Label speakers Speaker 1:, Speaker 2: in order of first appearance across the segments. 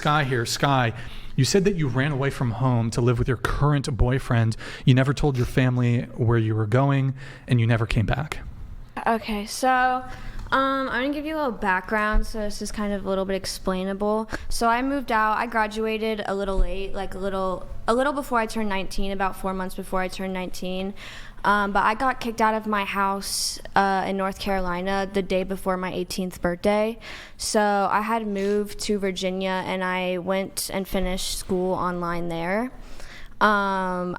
Speaker 1: Sky here. Sky, you said that you ran away from home to live with your current boyfriend. You never told your family where you were going, and you never came back.
Speaker 2: Okay, so I'm gonna give you a little background, so this is kind of a little bit explainable. So I moved out. I graduated a little late, like a little before I turned 19, about 4 months before I turned 19. But I got kicked out of my house in North Carolina the day before my 18th birthday. So I had moved to Virginia, and I went and finished school online there. I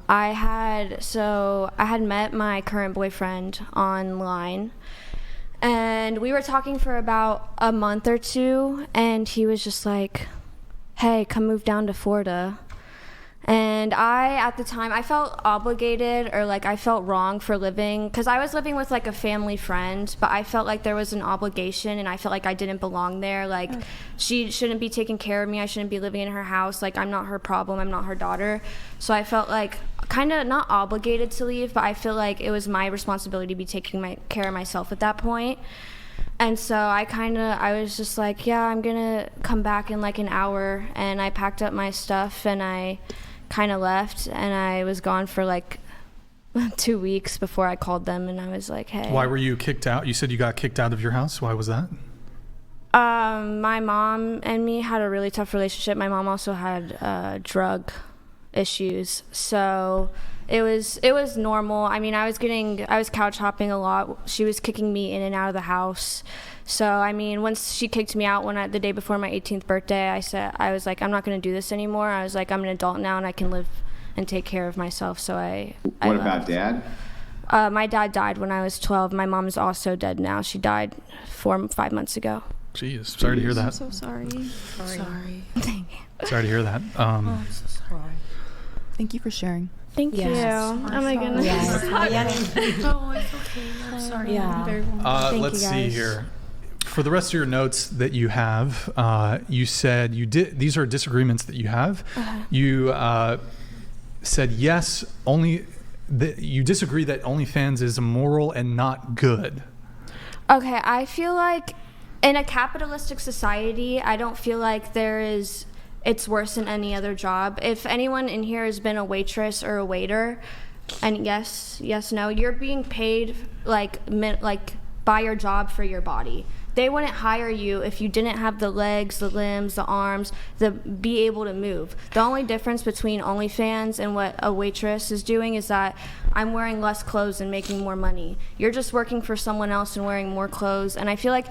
Speaker 2: had met my current boyfriend online, and we were talking for about a month or two, and he was just like, hey, come move down to Florida. And at the time, I felt obligated, or like I felt wrong for living, because I was living with like a family friend, but I felt like there was an obligation, and I felt like I didn't belong there. Like, she shouldn't be taking care of me. I shouldn't be living in her house. Like, I'm not her problem. I'm not her daughter. So I felt like kind of not obligated to leave, but I feel like it was my responsibility to be taking care of myself at that point. And so I was just like, yeah, I'm gonna come back in like an hour. And I packed up my stuff, and I kind of left, and I was gone for like 2 weeks before I called them, and I was like, hey.
Speaker 1: Why were you kicked out? You said you got kicked out of your house. Why was that?
Speaker 2: My mom and me had a really tough relationship. My mom also had drug issues, so it was normal. I mean, I was couch hopping a lot. She was kicking me in and out of the house. So, I mean, once she kicked me out the day before my 18th birthday, I was like, I'm not going to do this anymore. I was like, I'm an adult now, and I can live and take care of myself. So
Speaker 3: What about Dad?
Speaker 2: My dad died when I was 12. My mom's also dead now. She died 4-5 months ago.
Speaker 1: Jeez, sorry to hear that.
Speaker 4: I'm so sorry. Sorry.
Speaker 2: Thank you.
Speaker 1: Sorry to hear that.
Speaker 4: I'm so sorry. Thank you for sharing.
Speaker 2: Thank you. Oh my goodness.
Speaker 4: Yes. No, it's okay. I'm sorry.
Speaker 2: Yeah.
Speaker 4: Very well.
Speaker 1: Let's see here. For the rest of your notes that you have, you said these are disagreements that you have. You said yes, you disagree that OnlyFans is immoral and not good.
Speaker 2: Okay, I feel like in a capitalistic society, I don't feel like it's worse than any other job. If anyone in here has been a waitress or a waiter, and yes, no, you're being paid like by your job for your body. They wouldn't hire you if you didn't have the legs, the limbs, the arms, be able to move. The only difference between OnlyFans and what a waitress is doing is that I'm wearing less clothes and making more money. You're just working for someone else and wearing more clothes. And I feel like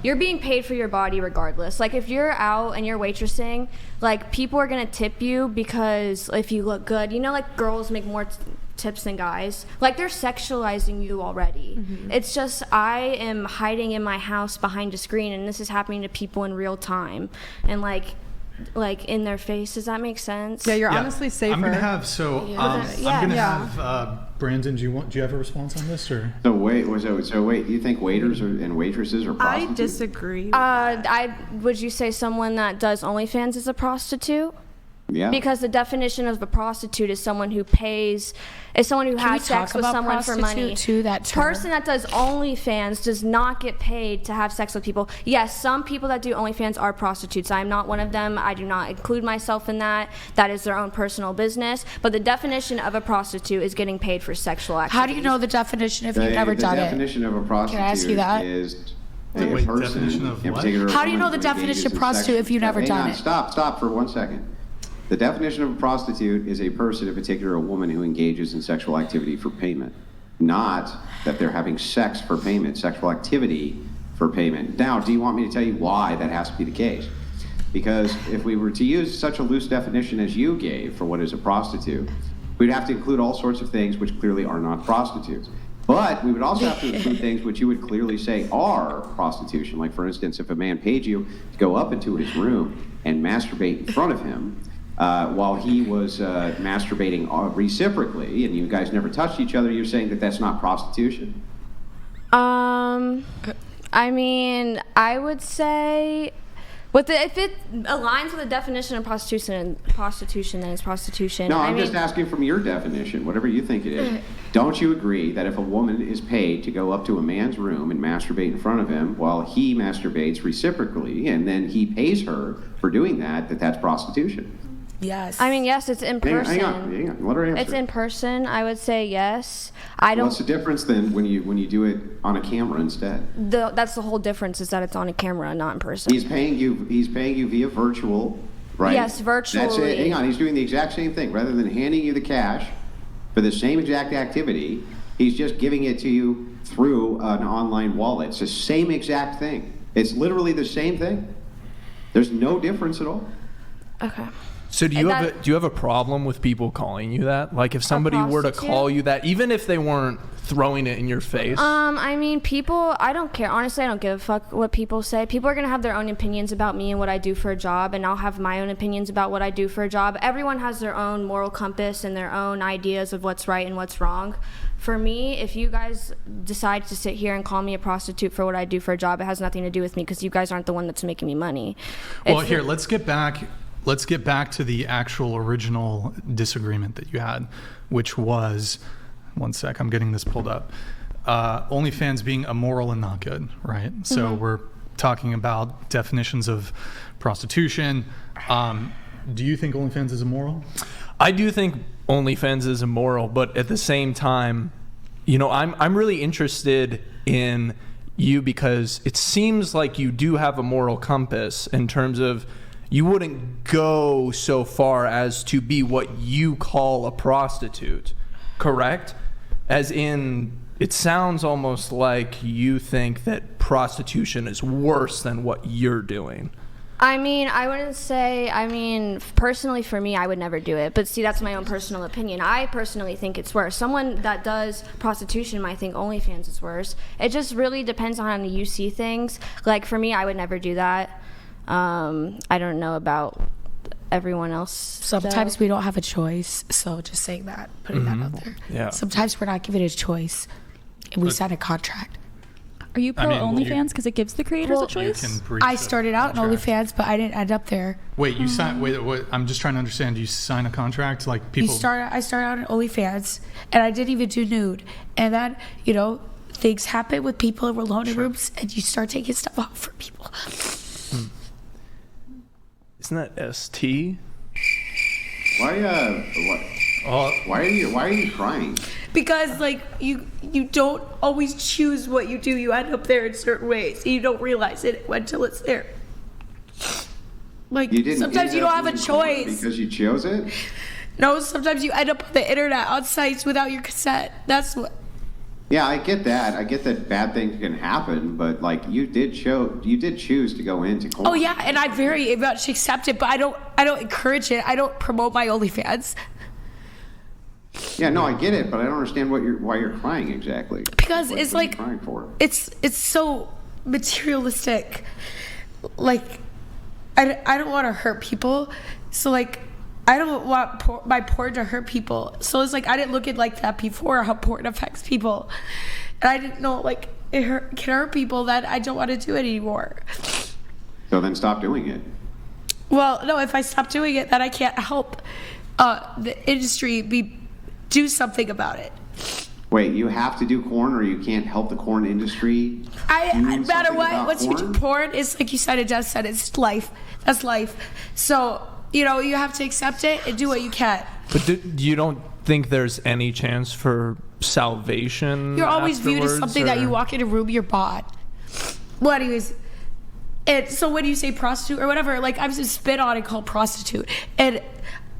Speaker 2: you're being paid for your body regardless. Like, if you're out and you're waitressing, like, people are gonna tip you because if you look good. You know, like, girls make more tips than guys. Like, they're sexualizing you already. Mm-hmm. It's just, I am hiding in my house behind a screen, and this is happening to people in real time, and like in their face. Does that make sense?
Speaker 5: Yeah, you're honestly safer.
Speaker 1: I'm gonna have Brandon, do you have a response on this, or?
Speaker 3: So wait, you think waiters and waitresses are prostitutes?
Speaker 5: I disagree with
Speaker 2: would you say someone that does OnlyFans is a prostitute?
Speaker 3: Yeah.
Speaker 2: Because the definition of a prostitute is someone who has sex with someone for money. Person that does OnlyFans does not get paid to have sex with people. Yes, some people that do OnlyFans are prostitutes. I am not one of them. I do not include myself in that. That is their own personal business. But the definition of a prostitute is getting paid for sexual activities.
Speaker 6: How do you know the definition if you've never done it?
Speaker 3: The definition of a prostitute
Speaker 6: Can I ask you that?
Speaker 3: is
Speaker 1: Wait, definition of what?
Speaker 6: How do you know the definition of prostitute if you've never done it?
Speaker 3: Stop for 1 second. The definition of a prostitute is a person, in particular a woman, who engages in sexual activity for payment. Not that they're having sex for payment, sexual activity for payment. Now, do you want me to tell you why that has to be the case? Because if we were to use such a loose definition as you gave for what is a prostitute, we'd have to include all sorts of things which clearly are not prostitutes. But we would also have to include things which you would clearly say are prostitution. Like, for instance, if a man paid you to go up into his room and masturbate in front of him, while he was masturbating reciprocally, and you guys never touched each other, you're saying that that's not prostitution?
Speaker 2: I mean, I would say If it aligns with the definition of prostitution, then it's prostitution.
Speaker 3: No, I'm just asking from your definition, whatever you think it is. Don't you agree that if a woman is paid to go up to a man's room and masturbate in front of him while he masturbates reciprocally, and then he pays her for doing that, that's prostitution?
Speaker 4: Yes.
Speaker 2: I mean, yes, it's in person.
Speaker 3: Hang on. Let her answer.
Speaker 2: It's in person. I would say yes.
Speaker 3: What's the difference then when you do it on a camera instead?
Speaker 2: That's the whole difference, is that it's on a camera, not in person.
Speaker 3: He's paying you via virtual, right?
Speaker 2: Yes, virtually.
Speaker 3: That's it. Hang on. He's doing the exact same thing. Rather than handing you the cash for the same exact activity, he's just giving it to you through an online wallet. It's the same exact thing. It's literally the same thing. There's no difference at all.
Speaker 2: Okay.
Speaker 7: So do you have a problem with people calling you that? Like if somebody were to call you that, even if they weren't throwing it in your face?
Speaker 2: I mean, people, I don't care. Honestly, I don't give a fuck what people say. People are going to have their own opinions about me and what I do for a job, and I'll have my own opinions about what I do for a job. Everyone has their own moral compass and their own ideas of what's right and what's wrong. For me, if you guys decide to sit here and call me a prostitute for what I do for a job, it has nothing to do with me, because you guys aren't the one that's making me money.
Speaker 1: Well, here, let's get back to the actual original disagreement that you had, which was, one sec, I'm getting this pulled up. OnlyFans being immoral and not good, right? So we're talking about definitions of prostitution. Do you think OnlyFans is immoral?
Speaker 7: I do think OnlyFans is immoral, but at the same time, I'm really interested in you because it seems like you do have a moral compass in terms of you wouldn't go so far as to be what you call a prostitute, correct? As in, it sounds almost like you think that prostitution is worse than what you're doing.
Speaker 2: I mean, I wouldn't say, personally for me, I would never do it. But see, that's my own personal opinion. I personally think it's worse. Someone that does prostitution might think OnlyFans is worse. It just really depends on how you see things. Like for me, I would never do that. I don't know about everyone else.
Speaker 6: Sometimes we don't have a choice, so just saying that, putting that out there.
Speaker 7: Yeah.
Speaker 6: Sometimes we're not given a choice, and we sign a contract.
Speaker 5: Are you pro OnlyFans because it gives the creators a choice?
Speaker 6: I started out in OnlyFans, but I didn't end up there.
Speaker 1: Wait, you sign? Wait, I'm just trying to understand. Do you sign a contract like people?
Speaker 6: I started out in OnlyFans, and I didn't even do nude. And then, things happen with people in loner rooms, and you start taking stuff off for people.
Speaker 7: Isn't that ST?
Speaker 3: Why are you crying?
Speaker 6: Because you don't always choose what you do. You end up there in certain ways. And you don't realize it until it's there. Sometimes you don't have a choice.
Speaker 3: Because you chose it?
Speaker 6: No, sometimes you end up on the internet on sites without your consent. That's what.
Speaker 3: Yeah, I get that. I get that bad things can happen, but you did choose to go into porn.
Speaker 6: Oh yeah, and I very much accept it, but I don't encourage it. I don't promote my OnlyFans.
Speaker 3: Yeah, no, I get it, but I don't understand why you're crying exactly.
Speaker 6: Because
Speaker 3: what
Speaker 6: it's
Speaker 3: are you crying for?
Speaker 6: It's so materialistic. I don't want to hurt people, so I don't want my porn to hurt people. So it's I didn't look at that before, how porn affects people. And I didn't know it can hurt people, that I don't want to do it anymore.
Speaker 3: So then stop doing it.
Speaker 6: Well, no, if I stop doing it, then I can't help the industry do something about it.
Speaker 3: Wait, you have to do porn or you can't help the porn industry?
Speaker 6: No matter what, once you do porn, it's like you said, it just said, it's life. That's life. So, you have to accept it and do what you can.
Speaker 7: But you don't think there's any chance for salvation?
Speaker 6: You're always viewed as something that you walk in a room, you're bought. Well, anyways, and so when you say prostitute or whatever, I'm just spit on and called prostitute. And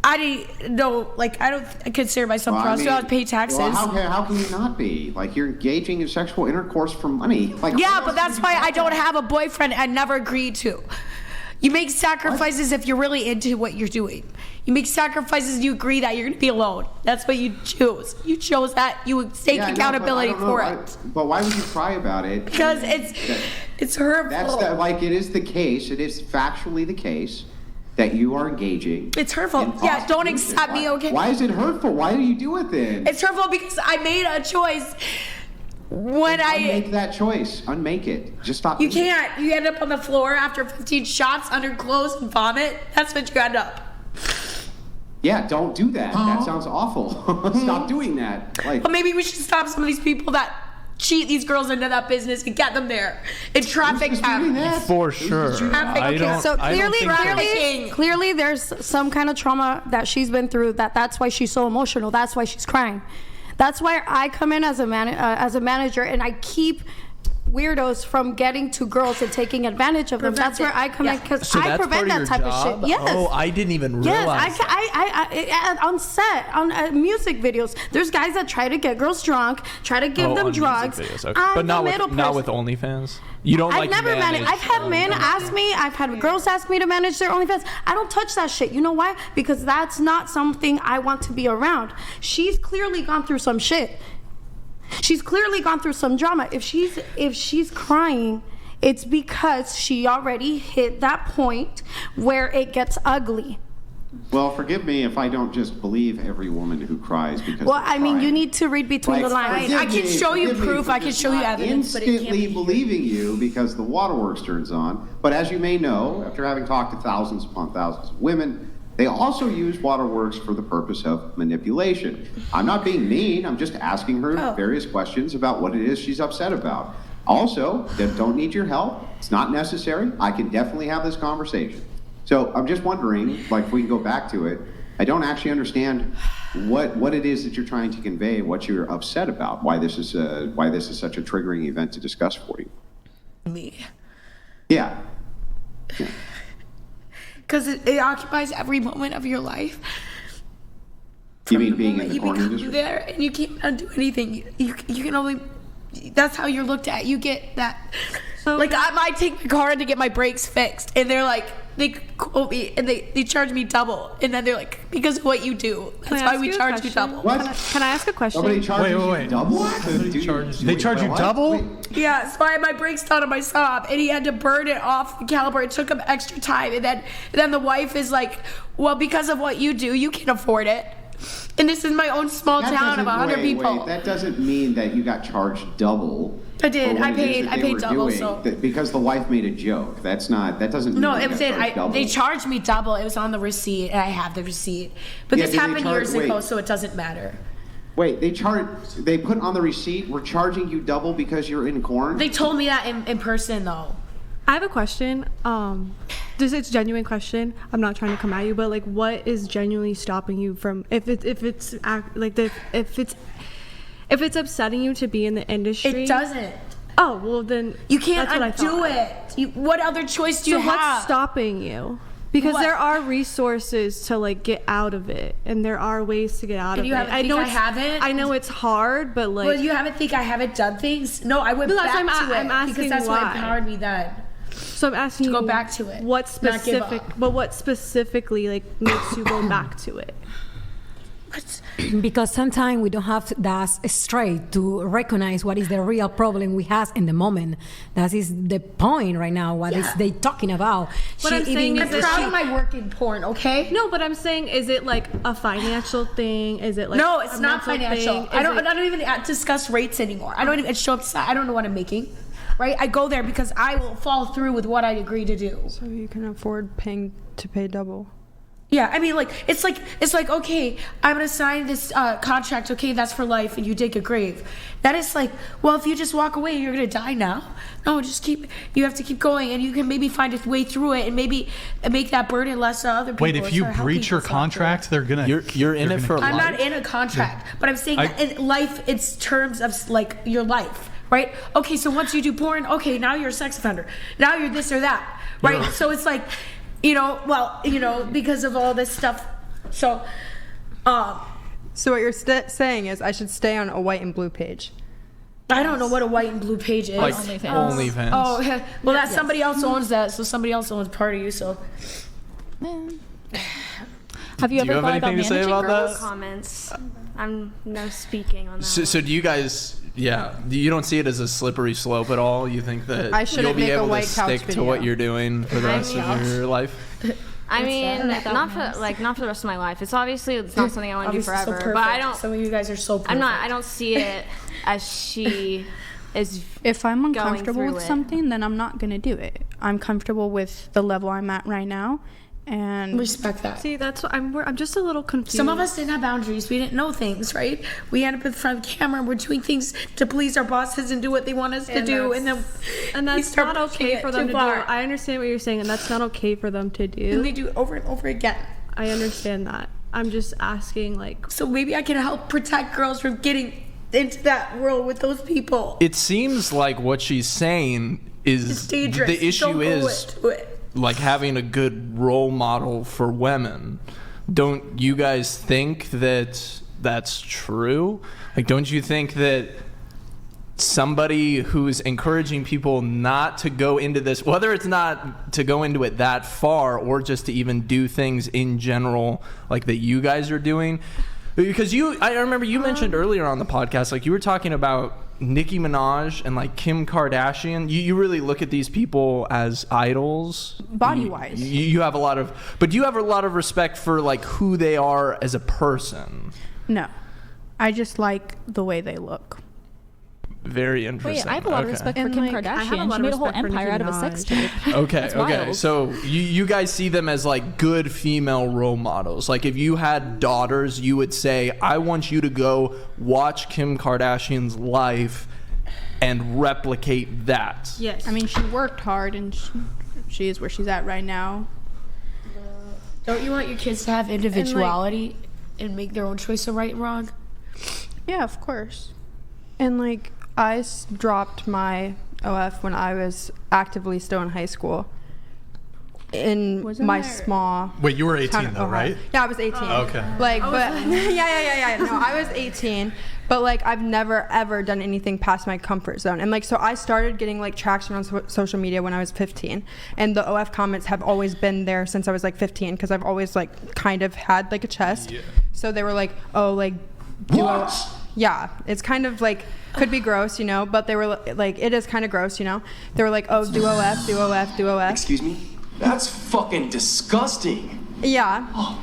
Speaker 6: I didn't know, I don't consider myself prostitute. I pay taxes.
Speaker 3: Well, how can you not be? You're engaging in sexual intercourse for money.
Speaker 6: Yeah, but that's why I don't have a boyfriend and never agreed to. You make sacrifices if you're really into what you're doing. You make sacrifices and you agree that you're going to be alone. That's what you choose. You chose that. You take accountability for it.
Speaker 3: But why would you cry about it?
Speaker 6: Because it's hurtful.
Speaker 3: It is the case. It is factually the case that you are engaging.
Speaker 6: It's hurtful. Yeah, don't accept me, okay?
Speaker 3: Why is it hurtful? Why do you do it then?
Speaker 6: It's hurtful because I made a choice when
Speaker 3: Unmake that choice. Unmake it. Just stop.
Speaker 6: you
Speaker 3: doing it.
Speaker 6: can't. You end up on the floor after 15 shots under clothes and vomit. That's what you end up.
Speaker 3: Yeah, don't do that. That sounds awful. Stop doing that. Like,
Speaker 6: But maybe we should stop some of these people that cheat these girls into that business and get them there and traffic
Speaker 3: who's disputing
Speaker 6: them.
Speaker 3: that?
Speaker 7: For sure.
Speaker 6: I don't-
Speaker 8: So
Speaker 7: I don't
Speaker 8: clearly,
Speaker 7: think
Speaker 8: clearly, there's some kind of trauma that she's been through. That's why she's so emotional. That's why she's crying. That's why I come in as a manager and I keep weirdos from getting to girls and taking advantage of them. That's where I come in because
Speaker 7: So
Speaker 8: I
Speaker 7: that's
Speaker 8: prevent
Speaker 7: part of
Speaker 8: that
Speaker 7: your
Speaker 8: type
Speaker 7: job?
Speaker 8: of shit. Yes.
Speaker 7: Oh, I didn't even realize.
Speaker 8: Yes, I on set, on music videos, there's guys that try to get girls drunk, try to give them
Speaker 7: on music
Speaker 8: drugs.
Speaker 7: videos, okay.
Speaker 8: I'm
Speaker 7: But not
Speaker 8: the middle
Speaker 7: with, not with
Speaker 8: person.
Speaker 7: OnlyFans. You don't
Speaker 8: I've
Speaker 7: like
Speaker 8: never managed. I've had men ask me. I've had girls ask me to manage their OnlyFans. I don't touch that shit. You know why? Because that's not something I want to be around. She's clearly gone through some shit. She's clearly gone through some drama. If she's crying, it's because she already hit that point where it gets ugly.
Speaker 3: Well, forgive me if I don't just believe every woman who cries because.
Speaker 8: Well,
Speaker 3: they're
Speaker 8: I mean, you
Speaker 3: crying.
Speaker 8: need to read between the lines.
Speaker 3: forgive
Speaker 6: I can
Speaker 3: me-
Speaker 6: show you
Speaker 3: forgive me
Speaker 6: proof,
Speaker 3: for
Speaker 6: I can
Speaker 3: just
Speaker 6: show you
Speaker 3: not
Speaker 6: evidence, but it can't
Speaker 3: instantly
Speaker 6: be-
Speaker 3: believing you because the waterworks turns on. But as you may know, after having talked to thousands upon thousands of women, they also use waterworks for the purpose of manipulation. I'm not being mean. I'm just asking her various questions about what it is she's upset about. Also, they don't need your help. It's not necessary. I can definitely have this conversation. So I'm just wondering, like, if we can go back to it, I don't actually understand what it is that you're trying to convey, what you're upset about, why this is such a triggering event to discuss for you.
Speaker 6: Me.
Speaker 3: Yeah.
Speaker 6: Because it occupies every moment of your life.
Speaker 3: You mean being in the
Speaker 6: You
Speaker 3: porn
Speaker 6: become
Speaker 3: industry?
Speaker 6: there and you can't do anything. You can only. That's how you're looked at. You get that. Like I might take my car in to get my brakes fixed, and they're like, they quote me and they charge me double, and then they're like, because of what you do. That's
Speaker 9: I
Speaker 6: why
Speaker 9: ask
Speaker 6: we
Speaker 9: you a
Speaker 6: charge you
Speaker 9: question?
Speaker 6: double.
Speaker 3: What?
Speaker 9: Can I ask a question?
Speaker 3: Somebody charges
Speaker 1: Wait.
Speaker 3: you double?
Speaker 1: They charge you double?
Speaker 6: Yeah, so I had my brakes done on my Saab, and he had to burn it off the caliper. It took him extra time, and then the wife is like, well, because of what you do, you can afford it. And this is my own small town of 100 people.
Speaker 3: Wait, that doesn't mean that you got charged double.
Speaker 6: I did.
Speaker 3: for what
Speaker 6: I
Speaker 3: it is
Speaker 6: paid-
Speaker 3: that
Speaker 6: I
Speaker 3: they
Speaker 6: paid
Speaker 3: were
Speaker 6: double,
Speaker 3: doing,
Speaker 6: so-
Speaker 3: because the wife made a joke. That doesn't mean
Speaker 6: No,
Speaker 3: that
Speaker 6: it
Speaker 3: you
Speaker 6: was
Speaker 3: got
Speaker 6: it.
Speaker 3: charged double.
Speaker 6: They charged me double. It was on the receipt, and I have the receipt. But
Speaker 3: Yeah,
Speaker 6: this
Speaker 3: did they
Speaker 6: happened
Speaker 3: charge-
Speaker 6: years ago,
Speaker 3: wait.
Speaker 6: so it doesn't matter.
Speaker 3: Wait, they put on the receipt, we're charging you double because you're in corn?
Speaker 6: They told me that in person, though.
Speaker 9: I have a question. This is a genuine question. I'm not trying to come at you, but like, what is genuinely stopping you from if it's upsetting you to be in the industry?
Speaker 6: It doesn't.
Speaker 9: Oh well, then
Speaker 6: You can't
Speaker 9: that's what I
Speaker 6: undo
Speaker 9: thought.
Speaker 6: it. What other choice do
Speaker 9: So
Speaker 6: you have?
Speaker 9: what's stopping you? Because
Speaker 6: What?
Speaker 9: there are resources to like get out of it, and there are ways to get out
Speaker 6: And
Speaker 9: of
Speaker 6: you
Speaker 9: it.
Speaker 6: haven't think I
Speaker 9: it's-
Speaker 6: haven't?
Speaker 9: I know it's hard, but like
Speaker 6: Well, you haven't think I haven't done things? No, I went
Speaker 9: But that's
Speaker 6: back
Speaker 9: why
Speaker 6: to it
Speaker 9: I'm asking
Speaker 6: because that's
Speaker 9: why.
Speaker 6: what empowered me then.
Speaker 9: So I'm asking
Speaker 6: go
Speaker 9: you
Speaker 6: back to it,
Speaker 9: What
Speaker 6: not give
Speaker 9: specific?
Speaker 6: up.
Speaker 9: But what specifically like makes you go back to it?
Speaker 10: Because sometimes we don't have that straight to recognize what is the real problem we have in the moment. That is the point right now. What is they talking about?
Speaker 9: What I'm saying
Speaker 6: I'm
Speaker 9: is
Speaker 6: proud of my work in porn, okay?
Speaker 9: No, but I'm saying, is it like a financial thing? Is it like
Speaker 6: No, it's
Speaker 9: a
Speaker 6: not
Speaker 9: mental
Speaker 6: financial.
Speaker 9: thing?
Speaker 6: I
Speaker 9: Is
Speaker 6: don't
Speaker 9: it-
Speaker 6: even discuss rates anymore. I don't even show up to site. I don't know what I'm making. Right? I go there because I will follow through with what I agree to do.
Speaker 11: So you can afford paying to pay double.
Speaker 6: Yeah, I mean, like it's like okay, I'm gonna sign this contract. Okay, that's for life, and you dig a grave. That is like, well, if you just walk away, you're gonna die now. No, just keep. You have to keep going, and you can maybe find a way through it, and maybe make that burden less on other people.
Speaker 1: Wait, if you breach your contract, they're gonna.
Speaker 7: You're in it for
Speaker 6: I'm
Speaker 7: life.
Speaker 6: not in a contract, but I'm saying that in life, it's terms of like your life, right? Okay, so once you do porn, okay, now you're a sex offender. Now you're this or that, right?
Speaker 1: Yeah.
Speaker 6: So it's like, because of all this stuff. So,
Speaker 11: So what you're saying is I should stay on a white and blue page.
Speaker 6: I don't know what a white and blue page is.
Speaker 7: Like
Speaker 5: OnlyFans.
Speaker 6: Oh, yeah. Well, that somebody else owns that, so somebody else owns part of you. So
Speaker 5: Have you
Speaker 7: Do you
Speaker 5: ever
Speaker 7: have
Speaker 5: thought
Speaker 7: anything to say
Speaker 5: managing
Speaker 7: about
Speaker 5: girls?
Speaker 7: that?
Speaker 2: Comments. I'm no speaking on that.
Speaker 7: So do you guys? Yeah, you don't see it as a slippery slope at all. You think that
Speaker 11: I shouldn't
Speaker 7: you'll be
Speaker 11: make a
Speaker 7: able to
Speaker 11: white couch
Speaker 7: stick to what
Speaker 11: video.
Speaker 7: you're doing for the rest of your life?
Speaker 2: I mean,
Speaker 4: that?
Speaker 2: not for the rest of my life. It's not something I want to do
Speaker 6: Obviously so
Speaker 2: forever. But I don't.
Speaker 6: Some of you guys are so perfect.
Speaker 2: I don't see it as she is.
Speaker 12: If I'm
Speaker 2: going
Speaker 12: uncomfortable
Speaker 2: through
Speaker 12: with
Speaker 2: it.
Speaker 12: something, then I'm not gonna do it. I'm comfortable with the level I'm at right now, and
Speaker 6: Respect that.
Speaker 9: See, that's what I'm just a little confused.
Speaker 6: Some of us didn't have boundaries. We didn't know things, right? We ended up in front of the camera. We're doing things to please our bosses and do what they want us to do, and then
Speaker 9: that's not okay for them to do. I understand what you're saying, and that's not okay for them to do.
Speaker 6: And they do it over and over again.
Speaker 9: I understand that. I'm just asking, like,
Speaker 6: so maybe I can help protect girls from getting into that world with those people.
Speaker 7: It seems like what she's saying is
Speaker 6: It's dangerous.
Speaker 7: the issue
Speaker 6: Don't go
Speaker 7: is
Speaker 6: into it.
Speaker 7: like having a good role model for women. Don't you guys think that that's true? Like, don't you think that somebody who's encouraging people not to go into this, whether it's not to go into it that far or just to even do things in general like that you guys are doing? Because I remember you mentioned earlier on the podcast, like you were talking about Nicki Minaj and like Kim Kardashian. You really look at these people as idols,
Speaker 12: body wise.
Speaker 7: You have a lot of, but do you have a lot of respect for like who they are as a person?
Speaker 12: No, I just like the way they look.
Speaker 7: Very interesting.
Speaker 5: Wait, I have a lot of respect for
Speaker 12: And,
Speaker 5: Kim
Speaker 12: like, I have a
Speaker 5: Kardashian.
Speaker 12: lot
Speaker 5: She
Speaker 12: of
Speaker 5: made a whole
Speaker 12: respect for
Speaker 5: empire
Speaker 12: Nicki
Speaker 5: out of a sex
Speaker 12: Minaj.
Speaker 5: tape.
Speaker 7: Okay,
Speaker 5: That's
Speaker 7: okay.
Speaker 5: wild.
Speaker 7: So you guys see them as like good female role models. Like if you had daughters, you would say, I want you to go watch Kim Kardashian's life and replicate that.
Speaker 9: yes.
Speaker 12: I mean, she worked hard, and she is where she's at right now.
Speaker 6: Don't you want your kids to have individuality and make their own choice of right and wrong?
Speaker 12: Yeah, of course. And like, I dropped my OF when I was actively still in high school. In my small.
Speaker 1: Wait, you were
Speaker 12: town
Speaker 1: 18
Speaker 12: of
Speaker 1: though,
Speaker 12: Ohio.
Speaker 1: right?
Speaker 12: Yeah, I was 18.
Speaker 1: Okay.
Speaker 12: Like, but yeah. No, I was 18. But like, I've never ever done anything past my comfort zone. And like, so I started getting like traction on social media when I was 15. And the OF comments have always been there since I was like 15, because I've always like kind of had like a chest. Yeah. So they were like, oh, like, yeah, it's kind of like, could be gross, you know, but they were like, it is kind of gross, you know. They were like, oh, do OF, do OF, do OF.
Speaker 13: Excuse me? That's fucking disgusting.
Speaker 12: Yeah.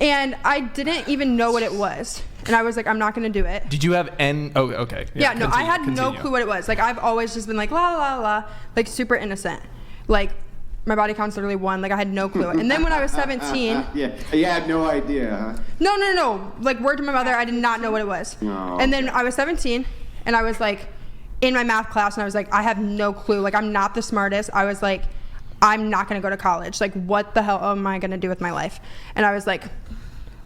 Speaker 12: And I didn't even know what it was. And I was like, I'm not going to do it.
Speaker 7: Did you have Oh, okay.
Speaker 12: Yeah, no, I had
Speaker 7: continue.
Speaker 12: no clue what it was. Like, I've always just been like, la, la, la, like super innocent. Like, my body count's literally 1. Like, I had no clue. And then when I was 17.
Speaker 3: Yeah, you had no idea, huh?
Speaker 12: No. Like, word to my mother, I did not know what it was.
Speaker 3: Oh,
Speaker 12: and then I was 17, and I was like, in my math class, and I was like, I have no clue. Like, I'm not the smartest. I was like, I'm not going to go to college. Like, what the hell am I going to do with my life? And I was like,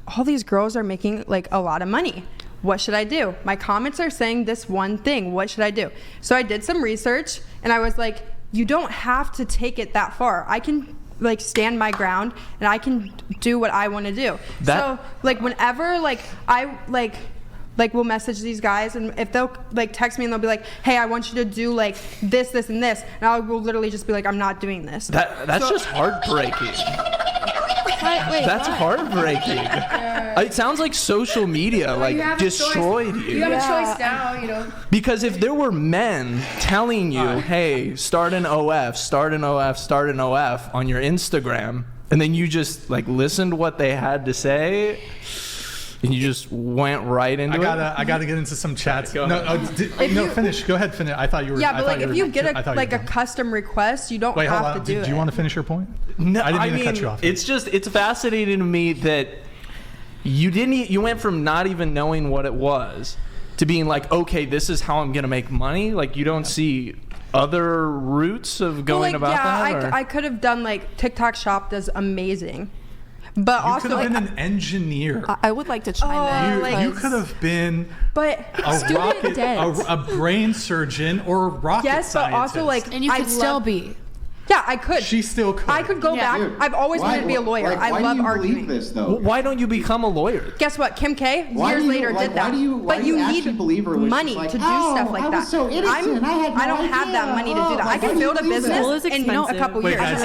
Speaker 12: all these girls are making like a lot of money. What should I do? My comments are saying this one thing. What should I do? So I did some research, and I was like, you don't have to take it that far. I can like stand my ground, and I can do what I want to do. So like whenever like I like will message these guys, and if they'll like text me and they'll be like, hey, I want you to do like this, this, and this, and I will literally just be like, I'm not doing this.
Speaker 7: That's just heartbreaking. That's heartbreaking. It sounds like social media like destroyed you.
Speaker 6: You have a choice now, you know.
Speaker 7: Because if there were men telling you, hey, start an OF on your Instagram, and then you just like listened to what they had to say, and you just went right into it.
Speaker 1: I gotta get into some chats. Finish. Go ahead, finish. I thought you were.
Speaker 12: Yeah, but like if you get a custom request, you don't have to do it.
Speaker 1: Do you want to finish your point?
Speaker 7: No,
Speaker 1: I didn't mean to cut you off.
Speaker 7: It's fascinating to me that you went from not even knowing what it was to being like, okay, this is how I'm gonna make money. Like, you don't see other routes of going about that?
Speaker 12: Yeah, I could have done like TikTok Shop does amazing. But
Speaker 1: you
Speaker 12: also,
Speaker 1: could have been an engineer.
Speaker 4: I would like to chime in.
Speaker 1: You could have been a brain surgeon or a rocket scientist.
Speaker 12: But also like,
Speaker 6: and you could still be.
Speaker 12: Yeah, I could.
Speaker 1: She still could.
Speaker 12: I could go back.
Speaker 3: Dude,
Speaker 12: I've always wanted to be a lawyer. I love arguing.
Speaker 3: This, though?
Speaker 7: Why don't you become a lawyer?
Speaker 12: Guess what? Kim K years later did that. But you need money to do stuff like that.
Speaker 3: So innocent.
Speaker 12: I don't have that money to do that. I can build a business in a couple years.
Speaker 1: Guys,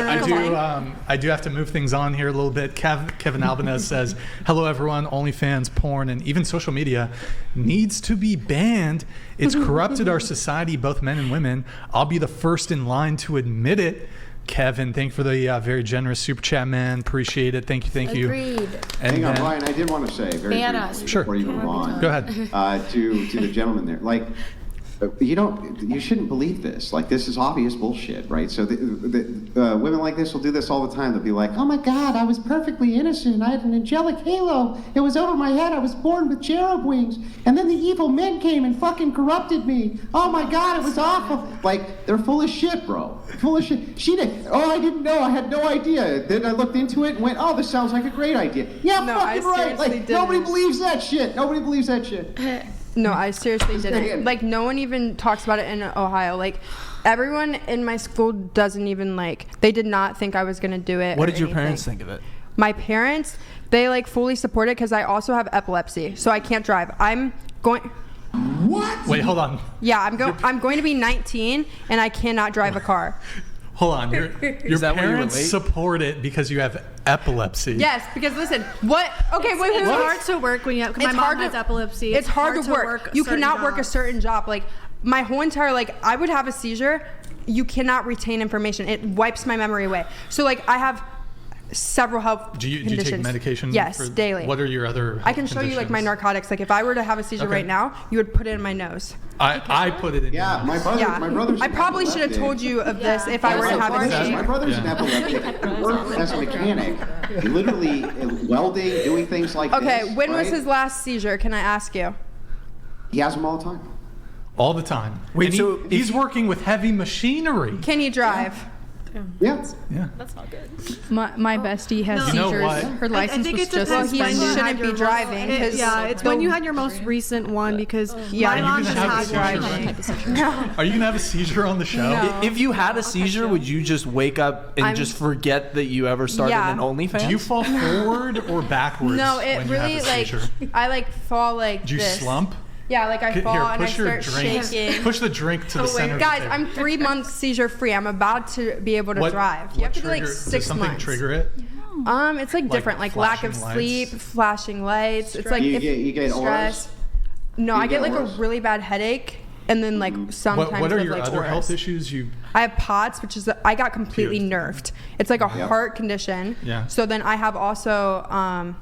Speaker 1: I do have to move things on here a little bit. Kevin Albanez says, hello everyone, OnlyFans, porn, and even social media needs to be banned. It's corrupted our society, both men and women. I'll be the first in line to admit it. Kevin, thank you for the very generous super chat, man. Appreciate it. Thank you.
Speaker 2: Agreed.
Speaker 1: And
Speaker 3: Hang on,
Speaker 1: then-
Speaker 3: Brian. I did want to say very briefly
Speaker 1: Sure.
Speaker 3: before you move on.
Speaker 1: Go ahead.
Speaker 3: To the gentleman there, like, you shouldn't believe this. Like, this is obvious bullshit, right? So the women like this will do this all the time. They'll be like, "Oh my God, I was perfectly innocent. I had an angelic halo. It was over my head. I was born with cherub wings, and then the evil men came and fucking corrupted me. Oh my God, it was awful." Like, they're full of shit, bro. Full of shit. I didn't know. I had no idea. Then I looked into it and went, "Oh, this sounds like a great idea." Yeah,
Speaker 12: No,
Speaker 3: fucking
Speaker 12: I
Speaker 3: right.
Speaker 12: seriously
Speaker 3: Like,
Speaker 12: didn't.
Speaker 3: nobody believes that shit. Nobody believes that shit.
Speaker 12: No, I seriously didn't.
Speaker 3: saying.
Speaker 12: Like, no one even talks about it in Ohio. Like, everyone in my school doesn't even, like, they did not think I was going to do it.
Speaker 7: What
Speaker 12: or
Speaker 7: did your
Speaker 12: anything.
Speaker 7: parents think of it?
Speaker 12: My parents, they, like, fully support it because I also have epilepsy, so I can't drive. I'm going...
Speaker 3: What?
Speaker 1: Wait, hold on.
Speaker 12: Yeah, I'm going to be 19, and I cannot drive a car.
Speaker 1: Hold on. Your
Speaker 7: that why you were
Speaker 1: parents
Speaker 7: late?
Speaker 1: support it because you have epilepsy.
Speaker 12: Yes, because listen, what? Okay, wait.
Speaker 9: It's hard to work when you have. 'Cause my mom has epilepsy.
Speaker 12: It's hard to work. You
Speaker 9: certain
Speaker 12: cannot work a
Speaker 9: jobs.
Speaker 12: certain job. Like, my whole entire, like, I would have a seizure. You cannot retain information. It wipes my memory away. So, like, I have several health
Speaker 1: Do you
Speaker 12: conditions.
Speaker 1: take medication?
Speaker 12: Yes,
Speaker 1: for-
Speaker 12: daily.
Speaker 1: What are your other
Speaker 12: I can show you, like, my
Speaker 1: conditions?
Speaker 12: narcotics. Like, if I were to have a seizure
Speaker 1: Okay.
Speaker 12: right now, you would put it in my nose.
Speaker 1: I put it in.
Speaker 3: Yeah,
Speaker 1: your
Speaker 3: my
Speaker 1: nose.
Speaker 3: brother.
Speaker 12: Yeah.
Speaker 3: My brother's
Speaker 12: I
Speaker 3: an
Speaker 12: probably should have
Speaker 3: epileptic.
Speaker 12: told you of this if I were to have a
Speaker 3: My
Speaker 12: seizure.
Speaker 3: brother's an
Speaker 1: Yeah.
Speaker 3: epileptic. He worked as a mechanic, literally welding, doing things like this.
Speaker 12: Okay, when was
Speaker 3: right?
Speaker 12: his last seizure? Can I ask you?
Speaker 3: He has them all the time.
Speaker 1: All the time.
Speaker 7: Wait,
Speaker 1: And
Speaker 7: so
Speaker 1: he's working with heavy machinery.
Speaker 12: Can you drive?
Speaker 3: Yeah.
Speaker 1: Yeah.
Speaker 14: My bestie has
Speaker 1: You know
Speaker 14: seizures.
Speaker 1: what?
Speaker 14: Her license
Speaker 9: think
Speaker 14: was
Speaker 9: it
Speaker 14: just
Speaker 9: depends
Speaker 12: Well, he
Speaker 9: when you
Speaker 14: suspended.
Speaker 9: had
Speaker 12: shouldn't
Speaker 9: your
Speaker 12: be driving,
Speaker 9: most-
Speaker 12: 'cause
Speaker 9: yeah, it's when you had your most recent one because
Speaker 12: Yeah,
Speaker 9: my
Speaker 12: you
Speaker 9: mom
Speaker 1: can
Speaker 9: just
Speaker 1: have
Speaker 9: had
Speaker 1: a seizure.
Speaker 9: one.
Speaker 1: Are you gonna have a seizure on the show?
Speaker 12: No.
Speaker 7: If you had a seizure, would you just wake up and just forget that you ever started
Speaker 12: Yeah.
Speaker 7: an OnlyFans?
Speaker 1: Do you fall forward or backwards?
Speaker 12: No, it
Speaker 1: when
Speaker 12: really,
Speaker 1: you have a
Speaker 12: like,
Speaker 1: seizure?
Speaker 12: I, like, fall like
Speaker 1: Do you
Speaker 12: this.
Speaker 1: slump?
Speaker 12: Yeah, like, I fall
Speaker 1: Here,
Speaker 12: and I
Speaker 1: push your
Speaker 12: start
Speaker 1: drink.
Speaker 12: shaking.
Speaker 1: Push the drink to the center. of the
Speaker 12: Guys,
Speaker 1: table.
Speaker 12: I'm 3 months seizure free. I'm about to be able to drive. You have to be like
Speaker 1: trigger-
Speaker 12: 6
Speaker 1: does something
Speaker 12: months.
Speaker 1: trigger it?
Speaker 12: It's like different, like lack of
Speaker 1: flashing
Speaker 12: sleep,
Speaker 1: lights?
Speaker 12: flashing lights. It's like
Speaker 3: You
Speaker 12: if
Speaker 3: get
Speaker 12: stress.
Speaker 3: auras?
Speaker 12: No,
Speaker 3: You
Speaker 12: I get
Speaker 3: get
Speaker 12: like
Speaker 3: auras?
Speaker 12: a really bad headache, and then like sometimes
Speaker 1: What are
Speaker 12: with,
Speaker 1: your
Speaker 12: like,
Speaker 1: other
Speaker 12: auras.
Speaker 1: health issues?
Speaker 12: I have POTS, which is I got completely
Speaker 1: Huge.
Speaker 12: nerfed. It's like a
Speaker 3: Yep.
Speaker 12: heart condition.
Speaker 1: Yeah.
Speaker 12: So then I have also oh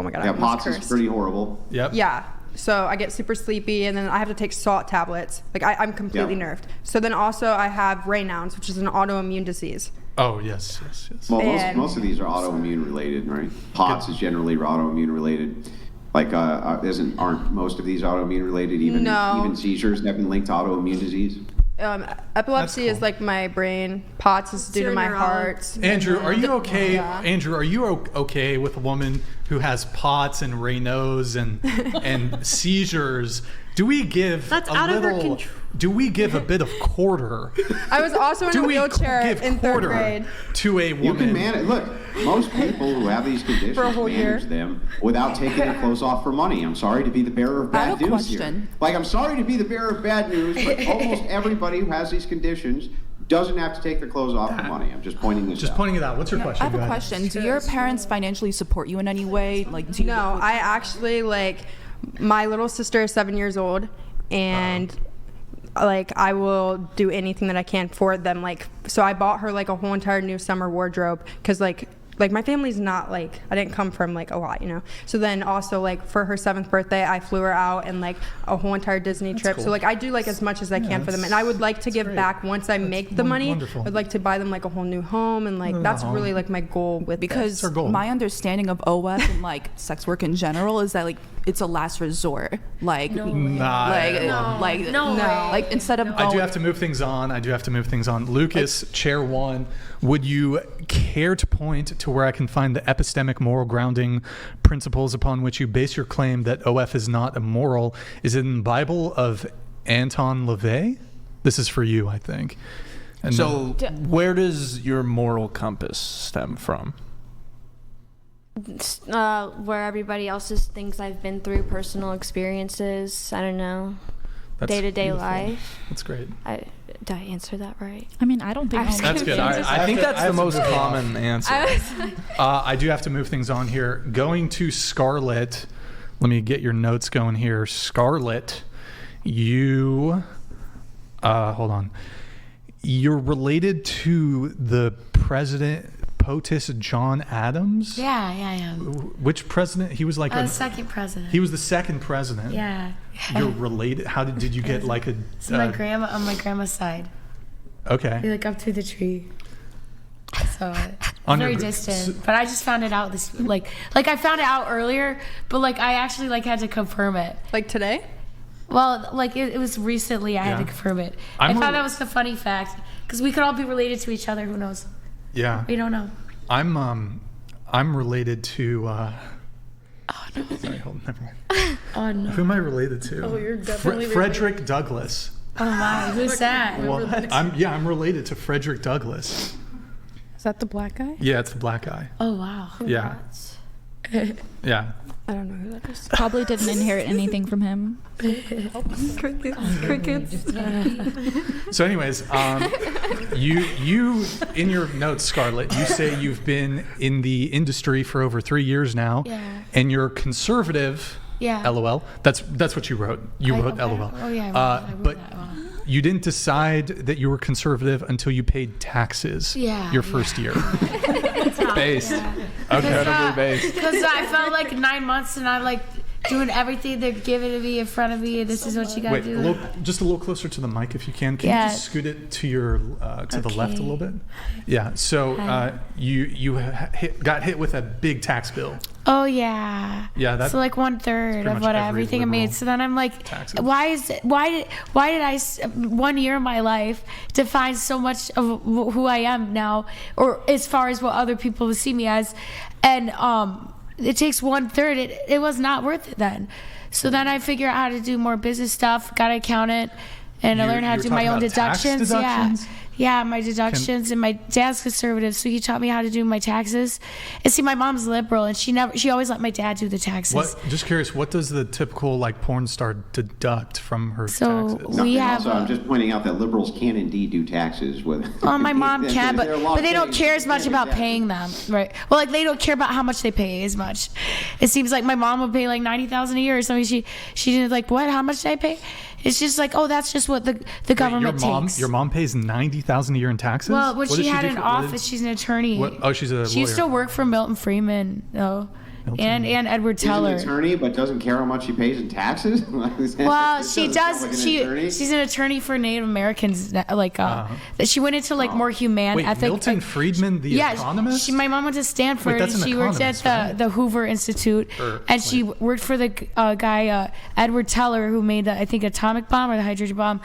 Speaker 12: my god, I
Speaker 3: Yeah,
Speaker 12: almost
Speaker 3: POTS is
Speaker 12: cursed.
Speaker 3: pretty horrible.
Speaker 1: Yep.
Speaker 12: Yeah. So I get super sleepy, and then I have to take salt tablets. Like I'm completely
Speaker 3: Yeah.
Speaker 12: nerfed. So then also I have Raynaud's, which is an autoimmune disease.
Speaker 1: Oh yes.
Speaker 3: Well,
Speaker 12: And-
Speaker 3: most of these are autoimmune related, right? POTS is generally autoimmune related. Like, aren't most of these autoimmune related?
Speaker 12: No.
Speaker 3: Even seizures have been linked to autoimmune disease.
Speaker 12: Epilepsy is like my brain. POTS is due to
Speaker 9: your
Speaker 12: my
Speaker 9: neurologist.
Speaker 12: heart.
Speaker 1: Andrew, are you okay?
Speaker 12: Yeah.
Speaker 1: Andrew, are you okay with a woman who has POTS and Raynaud's and seizures? Do we give
Speaker 9: That's
Speaker 1: a
Speaker 9: out of her
Speaker 1: little?
Speaker 9: control.
Speaker 1: Do we give a bit of quarter?
Speaker 12: I was also in
Speaker 1: Do
Speaker 12: a
Speaker 1: we
Speaker 12: wheelchair
Speaker 1: give
Speaker 12: in third
Speaker 1: quarter
Speaker 12: grade.
Speaker 1: to a
Speaker 3: You can
Speaker 1: woman?
Speaker 3: manage. Look, most people who have these conditions
Speaker 12: For a whole year.
Speaker 3: manage them without taking their clothes off for money. I'm sorry to be the bearer of
Speaker 14: I have
Speaker 3: bad
Speaker 14: a
Speaker 3: news here.
Speaker 14: question.
Speaker 3: Like, I'm sorry to be the bearer of bad news, but almost everybody who has these conditions doesn't have to take their clothes off for money. I'm just pointing this
Speaker 1: Just
Speaker 3: out.
Speaker 1: pointing it out. What's your question?
Speaker 14: I have
Speaker 1: Go
Speaker 14: a
Speaker 1: ahead.
Speaker 14: question. Do your parents financially support you in any way? Like, do you
Speaker 12: No, I actually like my little sister is 7 years old, and like I will do anything that I can for them. Like, so I bought her like a whole entire new summer wardrobe because like my family's not like, I didn't come from like a lot, you know. So then also like for her 7th birthday, I flew her out and like a whole entire Disney trip.
Speaker 1: cool.
Speaker 12: So like I do like as much as I can for them, and I would like to give
Speaker 1: great.
Speaker 12: back once I make the money.
Speaker 1: wonderful.
Speaker 12: I'd like to buy them like a whole new home, and like that's
Speaker 1: home.
Speaker 12: really like my goal with
Speaker 14: because
Speaker 1: our goal.
Speaker 14: my understanding of OF and like sex work in general is that like it's a last resort. Like,
Speaker 1: Nah,
Speaker 14: like instead of
Speaker 1: I do
Speaker 14: going-
Speaker 1: have to move things on. Lucas, chair one, would you care to point to where I can find the epistemic moral grounding principles upon which you base your claim that OF is not immoral? Is it in the Bible of Anton LaVey? This is for you, I think. And
Speaker 7: So, where does your moral compass stem from?
Speaker 2: Where everybody else's things I've been through, personal experiences. I don't know,
Speaker 1: that's
Speaker 2: day-to-day
Speaker 1: beautiful.
Speaker 2: life.
Speaker 1: That's great.
Speaker 2: Did I answer that right?
Speaker 5: I mean, I don't think
Speaker 1: That's good.
Speaker 7: I think that's the most common answer.
Speaker 1: I do have to move things on here. Going to Scarlett. Let me get your notes going here. Scarlett, you... hold on. you're related to the president POTUS John Adams?
Speaker 15: Yeah, I am.
Speaker 1: Which president? He was like
Speaker 15: The second president.
Speaker 1: He was the second president.
Speaker 15: Yeah.
Speaker 1: You're related. How did you get like a?
Speaker 15: It's my grandma on my grandma's side.
Speaker 1: Okay.
Speaker 15: Like up through the tree. So
Speaker 1: On
Speaker 15: very
Speaker 1: your-
Speaker 15: distant. But I just found it out this like I found it out earlier, but like I actually like had to confirm it.
Speaker 12: Like today?
Speaker 15: Well, like it was recently I had to confirm it. I thought that was the funny fact because we could all be related to each other. Who knows?
Speaker 1: Yeah.
Speaker 15: We don't know.
Speaker 1: I'm related to. Sorry, hold on. Never mind.
Speaker 15: Oh no.
Speaker 1: Who am I related to?
Speaker 15: Oh, you're definitely
Speaker 1: Frederick Douglass.
Speaker 15: Oh my, who's that?
Speaker 1: What? I'm related to Frederick Douglass.
Speaker 12: Is that the black guy?
Speaker 1: Yeah, it's the black guy.
Speaker 15: Oh wow.
Speaker 1: Yeah. Yeah.
Speaker 12: I don't know who that is.
Speaker 5: Probably didn't inherit anything from him.
Speaker 12: Crickets.
Speaker 1: So, anyways, you in your notes, Scarlett, you say you've been in the industry for over 3 years now, and you're conservative.
Speaker 15: Yeah.
Speaker 1: LOL. That's what you wrote. You wrote LOL.
Speaker 15: Oh yeah. I wrote
Speaker 1: but
Speaker 15: that. Wow.
Speaker 1: you didn't decide that you were conservative until you paid taxes.
Speaker 15: Yeah.
Speaker 1: Your first year.
Speaker 7: Based.
Speaker 15: Yeah.
Speaker 7: Incredibly based.
Speaker 15: Because I felt like 9 months and I'm like doing everything they're giving to me in front of me, and this is what you gotta
Speaker 1: Wait,
Speaker 15: do.
Speaker 1: just a little closer to the mic if you can. Can you just scoot it to your to the left a little bit? Yeah. So you got hit with a big tax bill.
Speaker 15: Oh yeah.
Speaker 1: Yeah. That's
Speaker 15: so like 1/3 of what everything I made. So then I'm like, why did I 1 year of my life define so much of who I am now, or as far as what other people see me as, and it takes 1/3. It was not worth it then. So then I figure out how to do more business stuff. Got an accountant, and I learned how to do my own deductions. Yeah, my deductions. And my dad's conservative, so he taught me how to do my taxes. And see, my mom's liberal, and she always let my dad do the taxes.
Speaker 1: Just curious, what does the typical like porn star deduct from her taxes?
Speaker 3: I'm just pointing out that liberals can indeed do taxes with.
Speaker 15: Well, my mom can, but they don't care as much about paying them, right? Well, like they don't care about how much they pay as much. It seems like my mom would pay like $90,000 a year or something. She didn't like what? How much did I pay? It's just like, oh, that's just what the government takes.
Speaker 1: Your mom pays $90,000 a year in taxes?
Speaker 15: Well, when she had an office, she's an attorney.
Speaker 1: She's a lawyer.
Speaker 15: She used to work for Milton Friedman, though. And Edward Teller.
Speaker 3: She's an attorney, but doesn't care how much she pays in taxes.
Speaker 15: Well, she does. She's an attorney for Native Americans. She went into like more humane ethic.
Speaker 1: Milton Friedman, the economist.
Speaker 15: My mom went to Stanford. And she worked at the Hoover Institute, and she worked for the guy Edward Teller, who made the atomic bomb or the hydrogen bomb.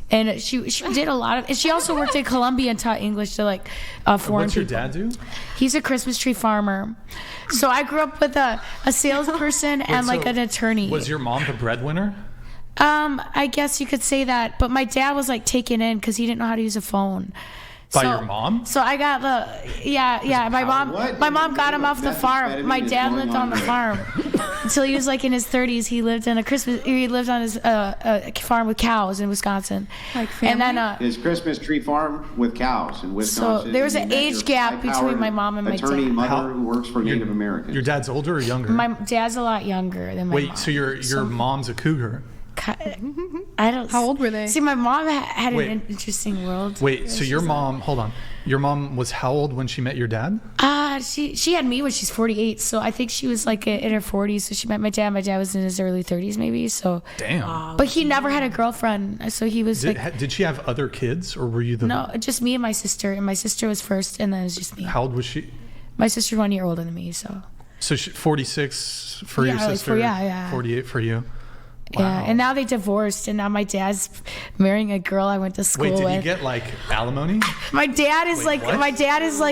Speaker 15: And she did a lot of, and she also worked at Columbia and taught English to like foreign people.
Speaker 1: What's your dad do?
Speaker 15: He's a Christmas tree farmer. So I grew up with a salesperson and like an attorney.
Speaker 1: Was your mom the breadwinner?
Speaker 15: I guess you could say that, but my dad was like taken in because he didn't know how to use a phone.
Speaker 1: By your mom?
Speaker 15: So I got my mom got him off the farm. My dad lived on the farm until he was like in his 30s. He lived on his farm with cows in Wisconsin.
Speaker 12: Like family?
Speaker 15: And then
Speaker 3: his Christmas tree farm with cows in Wisconsin.
Speaker 15: So there was an age gap between my mom and my dad.
Speaker 3: Attorney mother who works for Native Americans.
Speaker 1: Your dad's older or younger?
Speaker 15: My dad's a lot younger than my mom.
Speaker 1: Wait, so your mom's a cougar?
Speaker 15: I don't.
Speaker 12: How old were they?
Speaker 15: See, my mom had an interesting world.
Speaker 1: Wait, so your mom? Hold on. Your mom was how old when she met your dad?
Speaker 15: She had me when she's 48, so I think she was like in her 40s. So she met my dad. My dad was in his early 30s, maybe. So
Speaker 1: damn.
Speaker 15: But he never had a girlfriend, so he was
Speaker 1: Did she have other kids, or were you the?
Speaker 15: No, just me and my sister. And my sister was first, and then it was just me.
Speaker 1: How old was she?
Speaker 15: My sister's 1 year older than me, so.
Speaker 1: So 46 for your sister. 48 for you.
Speaker 15: Wow. Yeah, and now they divorced, and now my dad's marrying a girl I went to school with.
Speaker 1: Wait, did he get like alimony?
Speaker 15: My dad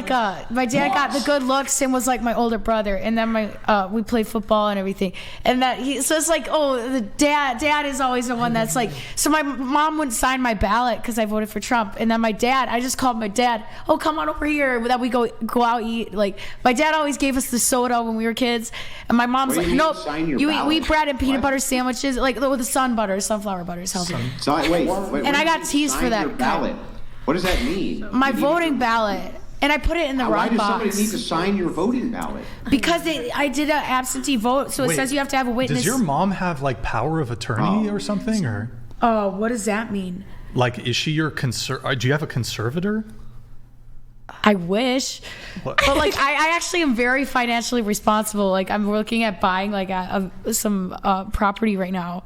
Speaker 15: got the good looks and was like my older brother, and then we played football and everything, and so it's like, oh, the dad is always the one that's like. So my mom wouldn't sign my ballot because I voted for Trump, and then I just called my dad, oh, come on over here, that we go out eat. Like my dad always gave us the soda when we were kids, and my mom's like, nope, we eat bread and peanut butter sandwiches. Like with the sunflower butter is healthy.
Speaker 3: Wait,
Speaker 15: and I got teased for that.
Speaker 3: Ballot. What does that mean?
Speaker 15: My voting ballot. And I put it in the wrong box.
Speaker 3: Why does somebody need to sign your voting ballot?
Speaker 15: Because I did an absentee vote, so it says you have to have a witness.
Speaker 1: Does your mom have like power of attorney or something, or?
Speaker 15: Oh, what does that mean?
Speaker 1: Like, is she your do you have a conservator?
Speaker 15: I wish,
Speaker 1: What?
Speaker 15: but like I actually am very financially responsible. Like I'm looking at buying like some property right now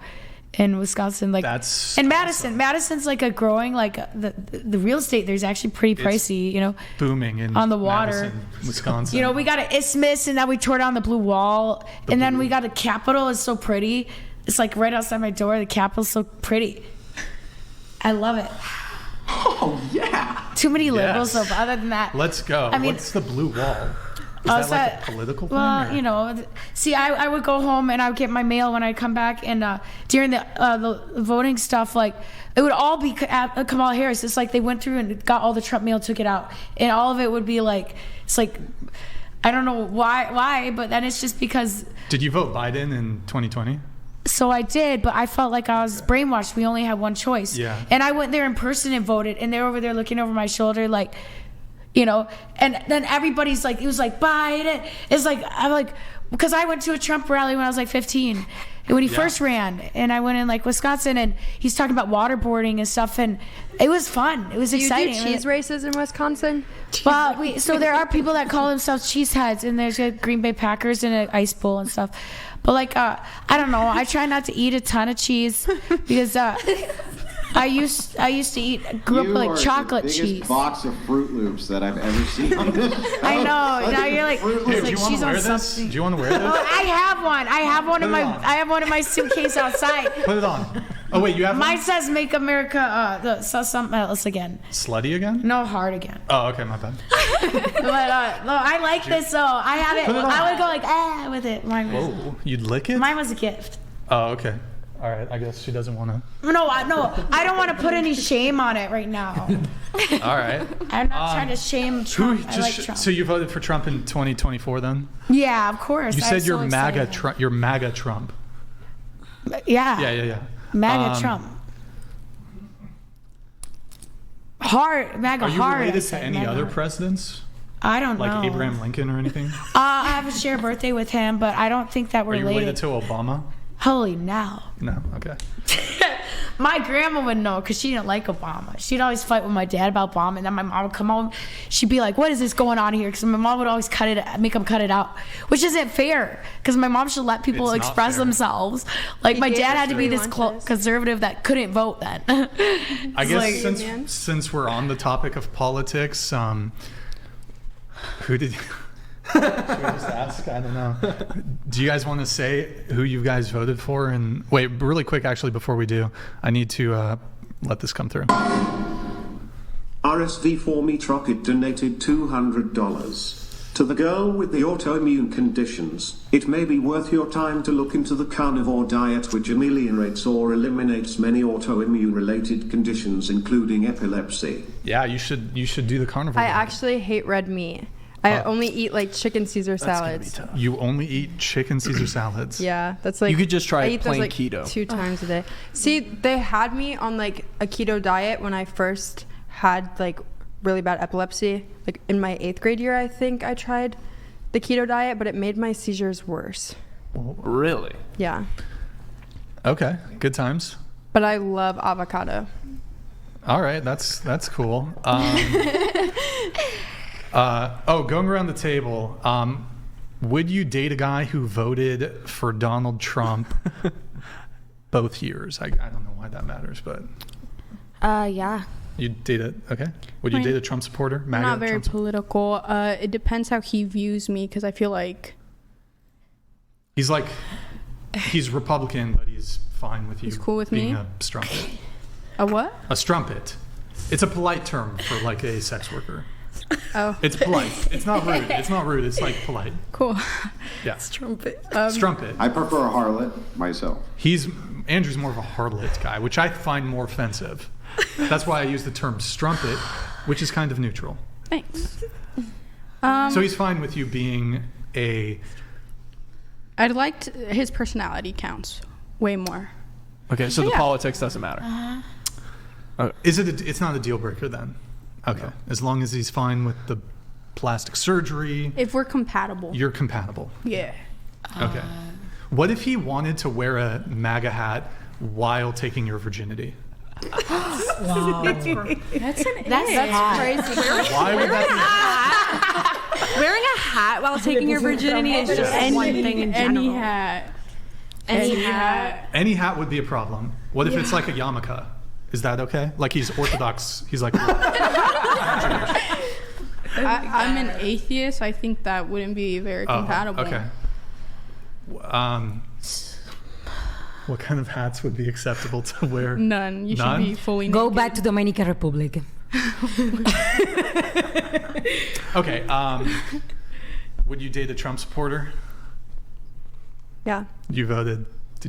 Speaker 15: in Wisconsin. Like
Speaker 1: that's
Speaker 15: in Madison. Madison's like a growing like the real estate there's actually pretty pricey. You know,
Speaker 1: booming in
Speaker 15: on the water,
Speaker 1: Madison, Wisconsin.
Speaker 15: You know, we got an isthmus, and now we tore down the blue wall, and then we got a Capitol. It's so pretty. It's like right outside my door. The Capitol's so pretty. I love it.
Speaker 13: Oh, yeah.
Speaker 15: Too many liberals, though. But other than that,
Speaker 1: let's go.
Speaker 15: I mean,
Speaker 1: what's the blue wall? Is that like a political thing?
Speaker 15: Well, you know, see, I would go home and I would get my mail when I come back, and during the voting stuff, like it would all be Kamala Harris. It's like they went through and got all the Trump mail, took it out, and all of it would be like, it's like, I don't know why, but then it's just because.
Speaker 1: Did you vote Biden in 2020?
Speaker 15: So I did, but I felt like I was brainwashed. We only had one choice.
Speaker 1: Yeah.
Speaker 15: And I went there in person and voted, and they're over there looking over my shoulder, like, you know. And then everybody's like, it was like Biden. It's like I'm like, because I went to a Trump rally when I was like 15, and when he first ran, and I went in like Wisconsin, and he's talking about waterboarding and stuff, and it was fun. It was exciting.
Speaker 12: You do cheese races in Wisconsin?
Speaker 15: Well, so there are people that call themselves cheeseheads, and there's a Green Bay Packers and an ice bowl and stuff. But like, I don't know. I try not to eat a ton of cheese because I used to grew up with like chocolate
Speaker 3: the biggest
Speaker 15: cheese.
Speaker 3: Box of Fruit Loops that I've ever seen on this show.
Speaker 15: I know. Now you're like,
Speaker 1: Hey,
Speaker 15: it's like she's on something.
Speaker 1: Do you want to wear this?
Speaker 15: Oh, I have one. I have one in my suitcase outside.
Speaker 1: Put it on. Oh wait, you have
Speaker 15: Mine
Speaker 1: one?
Speaker 15: says "Make America something else again."
Speaker 1: Slutty again?
Speaker 15: No, hard again.
Speaker 1: Oh, okay, my bad.
Speaker 15: But no, I like this though. I have it.
Speaker 1: Put it on.
Speaker 15: I would go like with it.
Speaker 1: Whoa, you'd lick it?
Speaker 15: Mine was a gift.
Speaker 1: Oh, okay. All right, I guess she doesn't want to.
Speaker 15: No, I don't want to put any shame on it right now.
Speaker 1: All right.
Speaker 15: I'm not trying to shame Trump. I like Trump.
Speaker 1: So you voted for Trump in 2024 then?
Speaker 15: Yeah, of course.
Speaker 1: You said you're MAGA Trump. You're MAGA Trump.
Speaker 15: Yeah.
Speaker 1: Yeah.
Speaker 15: MAGA Trump. MAGA
Speaker 1: Are you
Speaker 15: hard.
Speaker 1: related to any other presidents?
Speaker 15: I don't know.
Speaker 1: Like Abraham Lincoln or anything?
Speaker 15: I have a shared birthday with him, but I don't think that we're
Speaker 1: Are you
Speaker 15: related.
Speaker 1: related to Obama?
Speaker 15: Holy no.
Speaker 1: No, okay.
Speaker 15: My grandma would know because she didn't like Obama. She'd always fight with my dad about Obama, and then my mom would come home. She'd be like, "What is this going on here?" Because my mom would always make them cut it out, which isn't fair. Because my mom should let people express themselves. Like my dad had to be this conservative that couldn't vote then.
Speaker 1: I guess since we're on the topic of politics, who did? Should we just ask? I don't know. Do you guys want to say who you guys voted for? And wait, really quick, actually, before we do, I need to let this come through.
Speaker 16: RSV for me Trocket donated $200. To the girl with the autoimmune conditions, it may be worth your time to look into the carnivore diet, which ameliorates or eliminates many autoimmune related conditions, including epilepsy.
Speaker 1: Yeah, you should do the carnivore
Speaker 12: I
Speaker 1: diet.
Speaker 12: actually hate red meat. I only eat like chicken Caesar salads.
Speaker 1: You only eat chicken Caesar salads?
Speaker 12: Yeah, that's like
Speaker 7: You could just try
Speaker 12: I eat
Speaker 7: plain
Speaker 12: those, like,
Speaker 7: keto.
Speaker 12: 2 times a day. See, they had me on like a keto diet when I first had like really bad epilepsy. Like in my 8th grade year, I think I tried the keto diet, but it made my seizures worse.
Speaker 7: Really?
Speaker 12: Yeah.
Speaker 1: Okay, good times.
Speaker 12: But I love avocado.
Speaker 1: All right, that's cool. Going around the table, would you date a guy who voted for Donald Trump both years? I don't know why that matters, but
Speaker 2: yeah.
Speaker 1: you'd date it. Okay. Would you date a Trump supporter?
Speaker 17: I'm not very
Speaker 1: Trump
Speaker 17: political. It depends how he views me, because I feel like
Speaker 1: he's Republican, but he's fine with you.
Speaker 17: He's cool with
Speaker 1: being
Speaker 17: me?
Speaker 1: a strumpet.
Speaker 17: A what?
Speaker 1: A strumpet. It's a polite term for like a sex worker.
Speaker 17: Oh.
Speaker 1: It's polite. It's not rude. It's not rude. It's like polite.
Speaker 17: Cool.
Speaker 1: Yeah.
Speaker 17: Strumpet.
Speaker 1: Strumpet.
Speaker 3: I prefer a harlot myself.
Speaker 1: Andrew's more of a harlot guy, which I find more offensive. That's why I use the term strumpet, which is kind of neutral.
Speaker 17: Thanks.
Speaker 1: So he's fine with you being a...
Speaker 17: I'd like his personality counts way more.
Speaker 7: Okay, so the politics doesn't matter.
Speaker 1: It's not a deal breaker then? Okay. No. As long as he's fine with the plastic surgery.
Speaker 17: If we're compatible.
Speaker 1: You're compatible.
Speaker 17: Yeah.
Speaker 1: Okay. What if he wanted to wear a MAGA hat while taking your virginity?
Speaker 10: Wow.
Speaker 15: That's crazy.
Speaker 1: Why would that
Speaker 9: Wearing a hat while taking your virginity is just one thing in general.
Speaker 17: Any hat.
Speaker 1: Any hat would be a problem. What if it's like a yarmulke? Is that okay? Like he's Orthodox. He's like.
Speaker 17: I'm an atheist. I think that wouldn't be very compatible.
Speaker 1: Okay. What kind of hats would be acceptable to wear?
Speaker 17: None. You should be fully naked.
Speaker 10: Go back to Dominican Republic.
Speaker 1: Okay. Would you date a Trump supporter?
Speaker 12: Yeah.
Speaker 1: Did you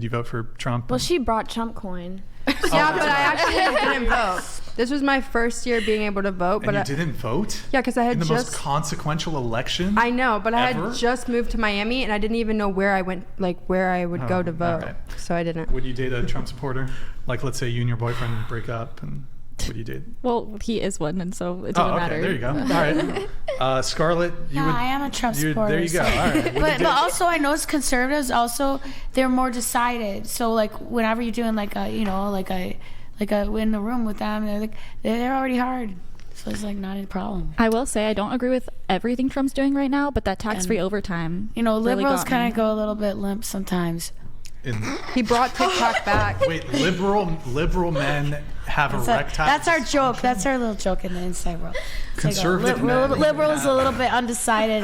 Speaker 1: vote for Trump?
Speaker 2: Well, she brought Trump coin.
Speaker 12: Yeah, but I actually didn't vote. This was my first year being able to vote.
Speaker 1: And you didn't vote?
Speaker 12: Yeah, because I had
Speaker 1: in the
Speaker 12: just
Speaker 1: most consequential election.
Speaker 12: I know, but I
Speaker 1: ever?
Speaker 12: had just moved to Miami, and I didn't even know where I went, like where I would go to vote.
Speaker 1: Right.
Speaker 12: So I didn't.
Speaker 1: Would you date a Trump supporter? Like, let's say you and your boyfriend break up, and would you date?
Speaker 5: Well, he is one, and so it doesn't matter.
Speaker 1: There you go. All right. Scarlett,
Speaker 15: I am a Trump supporter.
Speaker 1: There you go. All right.
Speaker 15: But also, I noticed conservatives also, they're more decided. So like whenever you're doing like a in the room with them, they're already hard. So it's like not a problem.
Speaker 5: I will say I don't agree with everything Trump's doing right now, but that tax-free overtime.
Speaker 15: Liberals kind of go a little bit limp sometimes.
Speaker 12: He brought TikTok back.
Speaker 1: Wait, liberal men have erectile.
Speaker 15: That's our joke. That's our little joke in the inside world.
Speaker 1: Conservative men.
Speaker 15: Liberal is a little bit undecided,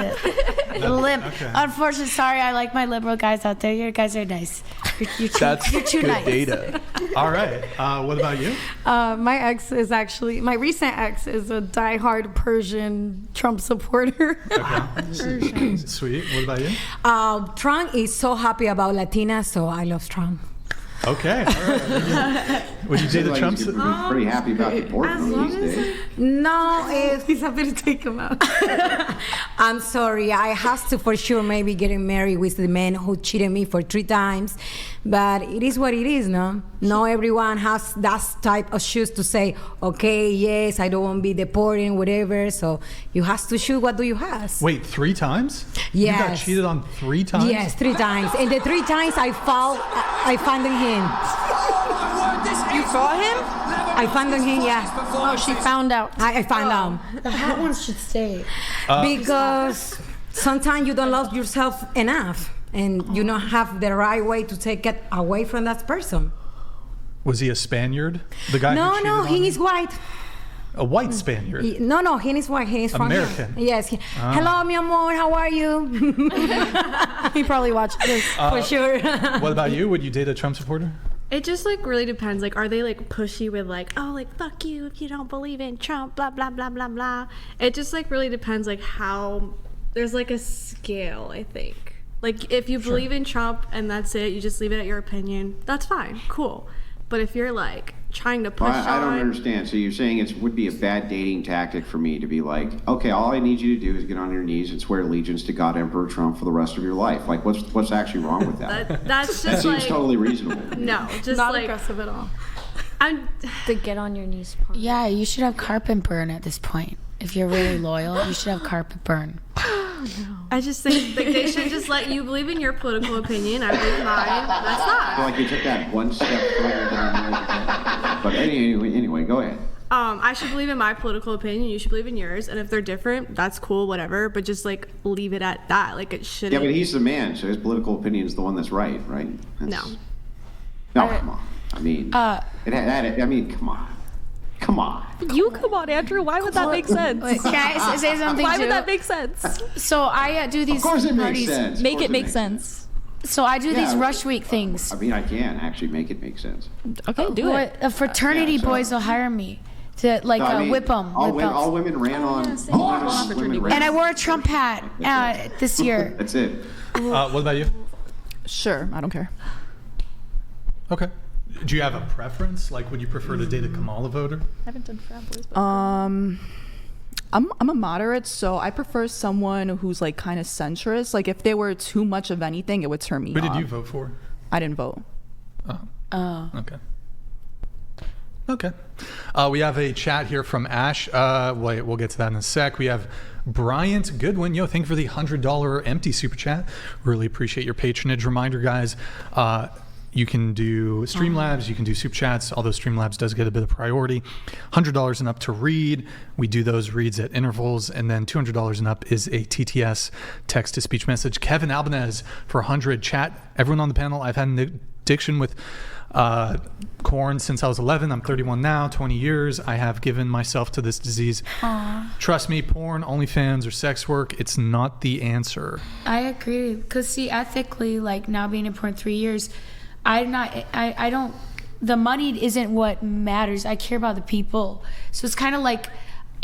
Speaker 15: limp.
Speaker 1: Okay.
Speaker 15: Unfortunately, sorry, I like my liberal guys out there. You guys are nice. You're too
Speaker 7: good
Speaker 15: nice.
Speaker 7: data.
Speaker 1: All right. What about you?
Speaker 8: My ex is actually, my recent ex is a diehard Persian Trump supporter.
Speaker 1: Okay. Sweet. What about you?
Speaker 10: Trump is so happy about Latinas, so I love Trump.
Speaker 1: Okay. All right. Would you date a Trump?
Speaker 3: Pretty happy about deporting them these days.
Speaker 10: No,
Speaker 8: He's happy to take him out.
Speaker 10: I'm sorry. I have to for sure maybe getting married with the man who cheated me for 3 times. But it is what it is, no? No, everyone has that type of shoes to say, okay, yes, I don't want to be deported, whatever. So you have to choose what do you have.
Speaker 1: Wait, 3 times?
Speaker 10: Yes.
Speaker 1: You got cheated on 3 times?
Speaker 10: Yes, 3 times. And the 3 times I found him.
Speaker 12: You saw him?
Speaker 10: I found him, yeah.
Speaker 15: Oh, she found out.
Speaker 10: I found out.
Speaker 15: The hot ones should stay.
Speaker 10: Because sometimes you don't love yourself enough. And you don't have the right way to take it away from that person.
Speaker 1: Was he a Spaniard? The guy who cheated
Speaker 10: No,
Speaker 1: on
Speaker 10: he
Speaker 1: you?
Speaker 10: is white.
Speaker 1: A white Spaniard?
Speaker 10: He is white. He is from
Speaker 1: American?
Speaker 10: here. Yes. Hello, mi amor. How are you? He probably watched this for sure.
Speaker 1: What about you? Would you date a Trump supporter?
Speaker 9: It just really depends. Are they pushy with fuck you if you don't believe in Trump, blah blah blah blah blah. It just really depends how there's a scale, I think. If you believe in Trump and that's it, you just leave it at your opinion, that's fine, cool. But if you're trying to push
Speaker 3: I don't understand. So you're saying it would be a bad dating tactic for me to be okay, all I need you to do is get on your knees and swear allegiance to God Emperor Trump for the rest of your life. What's actually wrong with that?
Speaker 9: That's
Speaker 3: that
Speaker 9: just
Speaker 3: seems totally reasonable.
Speaker 9: No, just
Speaker 8: Not aggressive at all.
Speaker 2: To get on your knees part.
Speaker 15: Yeah, you should have carpet burn at this point. If you're really loyal, you should have carpet burn.
Speaker 9: I just think they should just let you believe in your political opinion. I believe mine. That's
Speaker 3: I feel
Speaker 9: not.
Speaker 3: like you took that one step further than I. But anyway, go ahead.
Speaker 9: I should believe in my political opinion. You should believe in yours. And if they're different, that's cool, whatever. But just leave it at that. It shouldn't.
Speaker 3: Yeah, but he's the man, so his political opinion is the one that's right?
Speaker 9: No.
Speaker 3: No, come on. I mean, come on. Come on.
Speaker 5: You come on, Andrew. Why would that make sense?
Speaker 15: Can I say something
Speaker 5: Why
Speaker 15: too?
Speaker 5: would that make sense?
Speaker 15: So I do these
Speaker 3: Of course it makes
Speaker 15: parties.
Speaker 3: sense.
Speaker 5: Make it make sense.
Speaker 15: So I do these
Speaker 3: Yeah.
Speaker 15: rush week things.
Speaker 3: I mean, I can actually make it make sense.
Speaker 5: Okay, do it.
Speaker 15: Fraternity
Speaker 3: Yeah, so-
Speaker 15: boys will hire me to
Speaker 3: No, I mean,
Speaker 15: whip them.
Speaker 3: All women ran on.
Speaker 15: And I wore a Trump hat this year.
Speaker 3: That's it.
Speaker 1: What about you?
Speaker 14: Sure, I don't care.
Speaker 1: Okay. Do you have a preference? Would you prefer to date a Kamala voter?
Speaker 5: I haven't done frat boys, but
Speaker 14: I'm a moderate, so I prefer someone who's kind of centrist. If they were too much of anything, it would turn me
Speaker 1: Who
Speaker 14: off.
Speaker 1: did you vote for?
Speaker 14: I didn't vote.
Speaker 1: Oh. Okay. Okay. We have a chat here from Ash. Wait, we'll get to that in a sec. We have Bryant Goodwin. Yo, thank you for the $100 empty super chat. Really appreciate your patronage. Reminder, guys, You can do Streamlabs, you can do Soup Chats, although Streamlabs does get a bit of priority. $100 and up to read. We do those reads at intervals. And then $200 and up is a TTS, text-to-speech message. Kevin Albanez for 100. Chat, everyone on the panel, I've had an addiction with corn since I was 11. I'm 31 now, 20 years. I have given myself to this disease. Trust me, porn, OnlyFans, or sex work, it's not the answer.
Speaker 15: I agree. Because, see, ethically, like, now being in porn 3 years, I don't, the money isn't what matters. I care about the people. So it's kind of like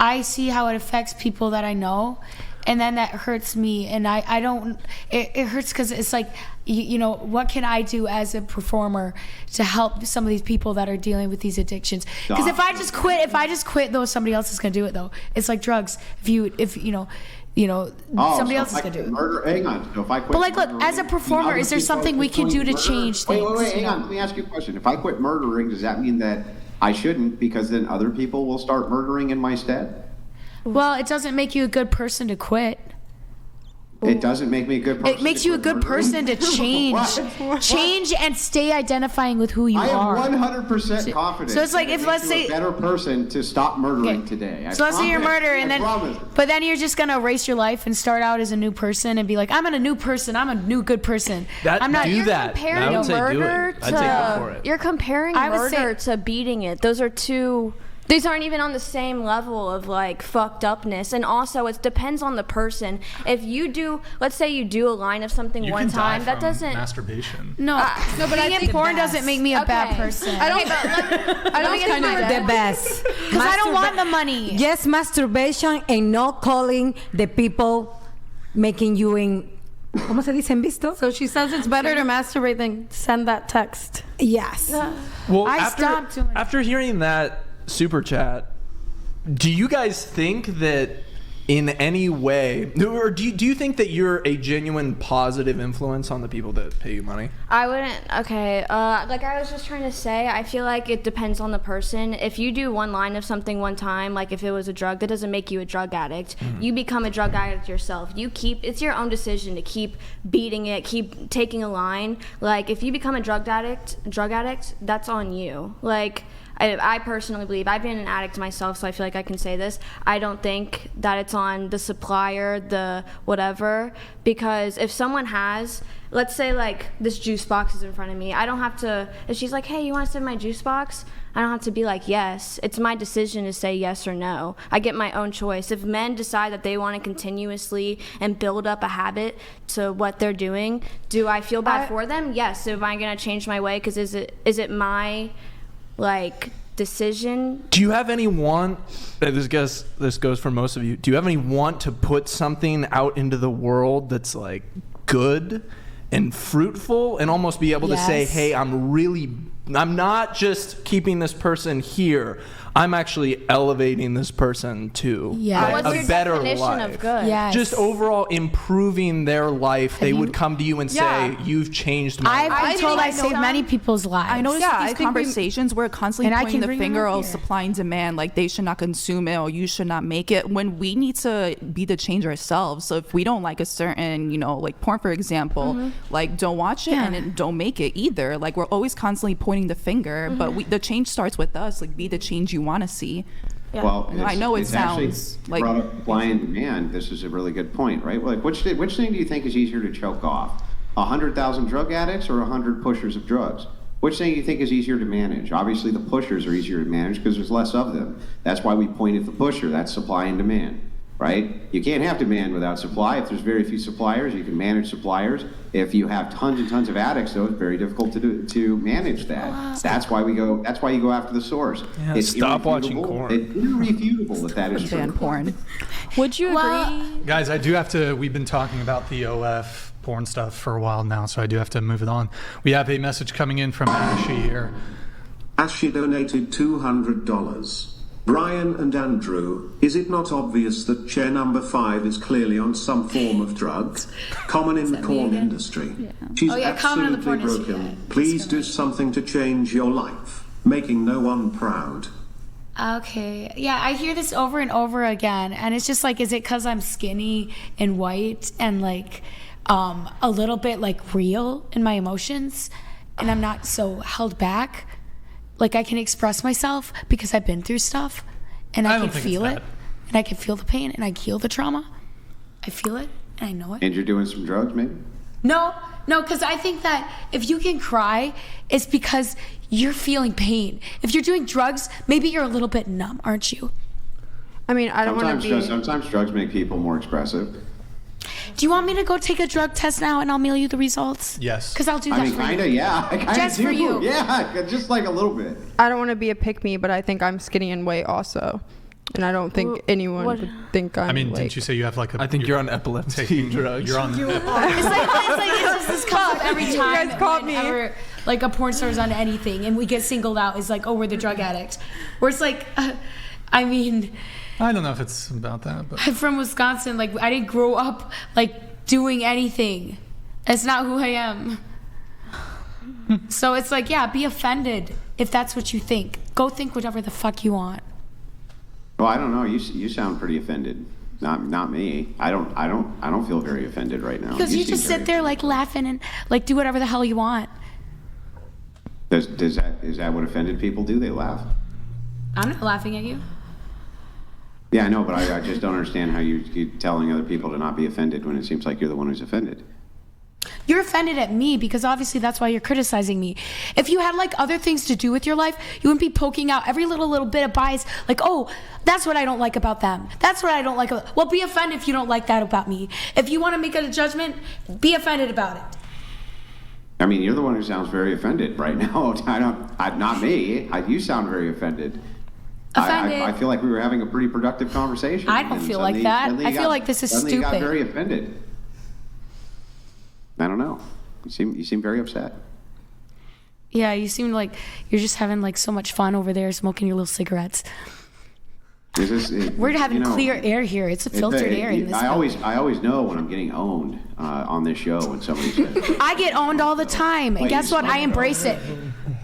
Speaker 15: I see how it affects people that I know, and then that hurts me. And I don't, it hurts because it's like, you know, what can I do as a performer to help some of these people that are dealing with these addictions? Because if I just quit, though, somebody else is going to do it, though. It's like drugs. If you know, somebody else is going to do it.
Speaker 3: Hang on. So if I quit,
Speaker 15: but like, look, as a performer, is there something we can do to change things?
Speaker 3: Wait, hang on. Let me ask you a question. If I quit murdering, does that mean that I shouldn't, because then other people will start murdering in my stead?
Speaker 15: Well, it doesn't make you a good person to quit.
Speaker 3: It doesn't make me a good person.
Speaker 15: It makes you a good person to change and stay identifying with who you are.
Speaker 3: I am 100% confident.
Speaker 15: So it's like, if let's say
Speaker 3: a better person to stop murdering today.
Speaker 15: So let's say you're murdering, and then, but then you're just gonna erase your life and start out as a new person and be like, I'm a new person. I'm a new good person.
Speaker 7: I'm not. Do that.
Speaker 2: Comparing
Speaker 7: I would say do
Speaker 2: murder
Speaker 7: it. I'd say go for it.
Speaker 2: You're comparing murder to beating it. Those are two. These aren't even on the same level of like fucked upness. And also, it depends on the person. If you do, let's say you do a line of something one time, that doesn't
Speaker 1: masturbation.
Speaker 15: No, but being in porn doesn't make me a bad person.
Speaker 10: I don't think it's the best.
Speaker 15: Because I don't want the money.
Speaker 10: Yes, masturbation and not calling the people making you in. ¿Cómo se dice en visto?
Speaker 8: So she says it's better to masturbate than send that text.
Speaker 10: Yes.
Speaker 7: Well,
Speaker 15: I stopped doing it.
Speaker 7: after hearing that super chat, do you guys think that in any way, or do you think that you're a genuine positive influence on the people that pay you money?
Speaker 2: I wouldn't. Okay. Like I was just trying to say, I feel like it depends on the person. If you do one line of something one time, like if it was a drug, that doesn't make you a drug addict. You become a drug addict yourself. It's your own decision to keep beating it, keep taking a line. Like if you become a drug addict, that's on you. Like, I personally believe, I've been an addict myself, so I feel like I can say this. I don't think that it's on the supplier, the whatever, because if someone has, let's say like this juice box is in front of me, I don't have to, if she's like, hey, you want to send my juice box? I don't have to be like, yes. It's my decision to say yes or no. I get my own choice. If men decide that they want to continuously and build up a habit to what they're doing, do I feel bad for them? Yes. So am I going to change my way? Because is it my like decision?
Speaker 7: Do you have any want, this goes for most of you, do you have any want to put something out into the world that's like good and fruitful and almost be able to say, hey, I'm not just keeping this person here, I'm actually elevating this person to a better life.
Speaker 2: Of good?
Speaker 15: Yes.
Speaker 7: Just overall improving their life. They would come to you and say, you've changed my life.
Speaker 15: I've been told I saved many people's lives.
Speaker 14: I noticed these conversations we're constantly pointing the finger of
Speaker 15: here.
Speaker 14: supply and demand, like they should not consume it or you should not make it, when we need to be the change ourselves. So if we don't like a certain, like porn, for example, like don't watch it and don't make it either. Like we're always constantly pointing the finger, but the change starts with us. Like be the change you want to see.
Speaker 2: Yeah.
Speaker 3: Well,
Speaker 14: I know it sounds like
Speaker 3: brought up supply and demand. This is a really good point, right? Like, which thing do you think is easier to choke off? 100,000 drug addicts or 100 pushers of drugs? Which thing do you think is easier to manage? Obviously, the pushers are easier to manage because there's less of them. That's why we point at the pusher. That's supply and demand, right? You can't have demand without supply. If there's very few suppliers, you can manage suppliers. If you have tons and tons of addicts, though, it's very difficult to manage that. That's why you go after the source.
Speaker 7: Yeah,
Speaker 3: It's
Speaker 7: stop watching corn.
Speaker 3: It's irrefutable that is true.
Speaker 14: ban porn.
Speaker 5: Would you agree?
Speaker 1: Guys, I do have to, we've been talking about the OF porn stuff for a while now, so I do have to move it on. We have a message coming in from Ashy here.
Speaker 16: Ashley donated $200. Brian and Andrew, is it not obvious that chair number 5 is clearly on some form of drug? Common in the porn industry.
Speaker 15: Yeah.
Speaker 16: She's
Speaker 15: common in the
Speaker 16: absolutely
Speaker 15: porn industry.
Speaker 16: broken. Please do something to change your life, making no one proud.
Speaker 15: Okay. Yeah, I hear this over and over again, and it's just like, is it because I'm skinny and white and like a little bit like real in my emotions? and I'm not so held back. Like I can express myself because I've been through stuff, and I can feel it, and I can feel the pain, and I heal the trauma. I feel it, and I know it.
Speaker 3: And you're doing some drugs, maybe?
Speaker 15: No, because I think that if you can cry, it's because you're feeling pain. If you're doing drugs, maybe you're a little bit numb, aren't you?
Speaker 12: I mean, I don't want to be.
Speaker 3: Sometimes drugs make people more expressive.
Speaker 15: Do you want me to go take a drug test now and I'll mail you the results?
Speaker 1: Yes.
Speaker 15: Because I'll do that for you.
Speaker 3: Kinda, yeah. I kinda
Speaker 15: Just
Speaker 3: do.
Speaker 15: for you.
Speaker 3: Yeah, just like a little bit.
Speaker 12: I don't want to be a pick-me, but I think I'm skinny in weight also. And I don't think anyone would think I'm.
Speaker 1: I mean, didn't you say you have like a?
Speaker 7: I think you're on epilepsy drugs.
Speaker 1: You're on.
Speaker 15: It's just this comes up every time.
Speaker 12: You guys caught me.
Speaker 15: Ever, like a porn star's on anything, and we get singled out as like, oh, we're the drug addict. Where it's like, I mean,
Speaker 1: I don't know if it's about that, but
Speaker 15: I'm from Wisconsin. Like, I didn't grow up like doing anything. It's not who I am. So it's like, yeah, be offended if that's what you think. Go think whatever the fuck you want.
Speaker 3: Well, I don't know. You sound pretty offended. Not me. I don't feel very offended right now.
Speaker 15: Because you just sit there like laughing and like do whatever the hell you want.
Speaker 3: Is that what offended people do? They laugh.
Speaker 15: I'm not laughing at you.
Speaker 3: Yeah, I know, but I just don't understand how you're telling other people to not be offended when it seems like you're the one who's offended.
Speaker 15: You're offended at me because obviously that's why you're criticizing me. If you had like other things to do with your life, you wouldn't be poking out every little bit of bias. Like, oh, that's what I don't like about them. That's what I don't like. Well, be offended if you don't like that about me. If you want to make a judgment, be offended about it.
Speaker 3: I mean, you're the one who sounds very offended right now. Not me. You sound very offended.
Speaker 15: Offended.
Speaker 3: I feel like we were having a pretty productive conversation.
Speaker 15: I don't feel like that. I feel like this is stupid.
Speaker 3: You got very offended. I don't know. You seem very upset.
Speaker 15: Yeah, you seem like you're just having like so much fun over there smoking your little cigarettes. We're having clear air here. It's a filtered air in this.
Speaker 3: I always know when I'm getting owned on this show when somebody says.
Speaker 15: I get owned all the time, and guess what? I embrace it.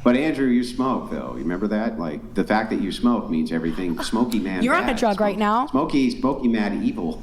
Speaker 3: But Andrew, you smoke though. You remember that? Like the fact that you smoke means everything. Smoky man.
Speaker 15: You're on a drug right now.
Speaker 3: Smoky mad evil.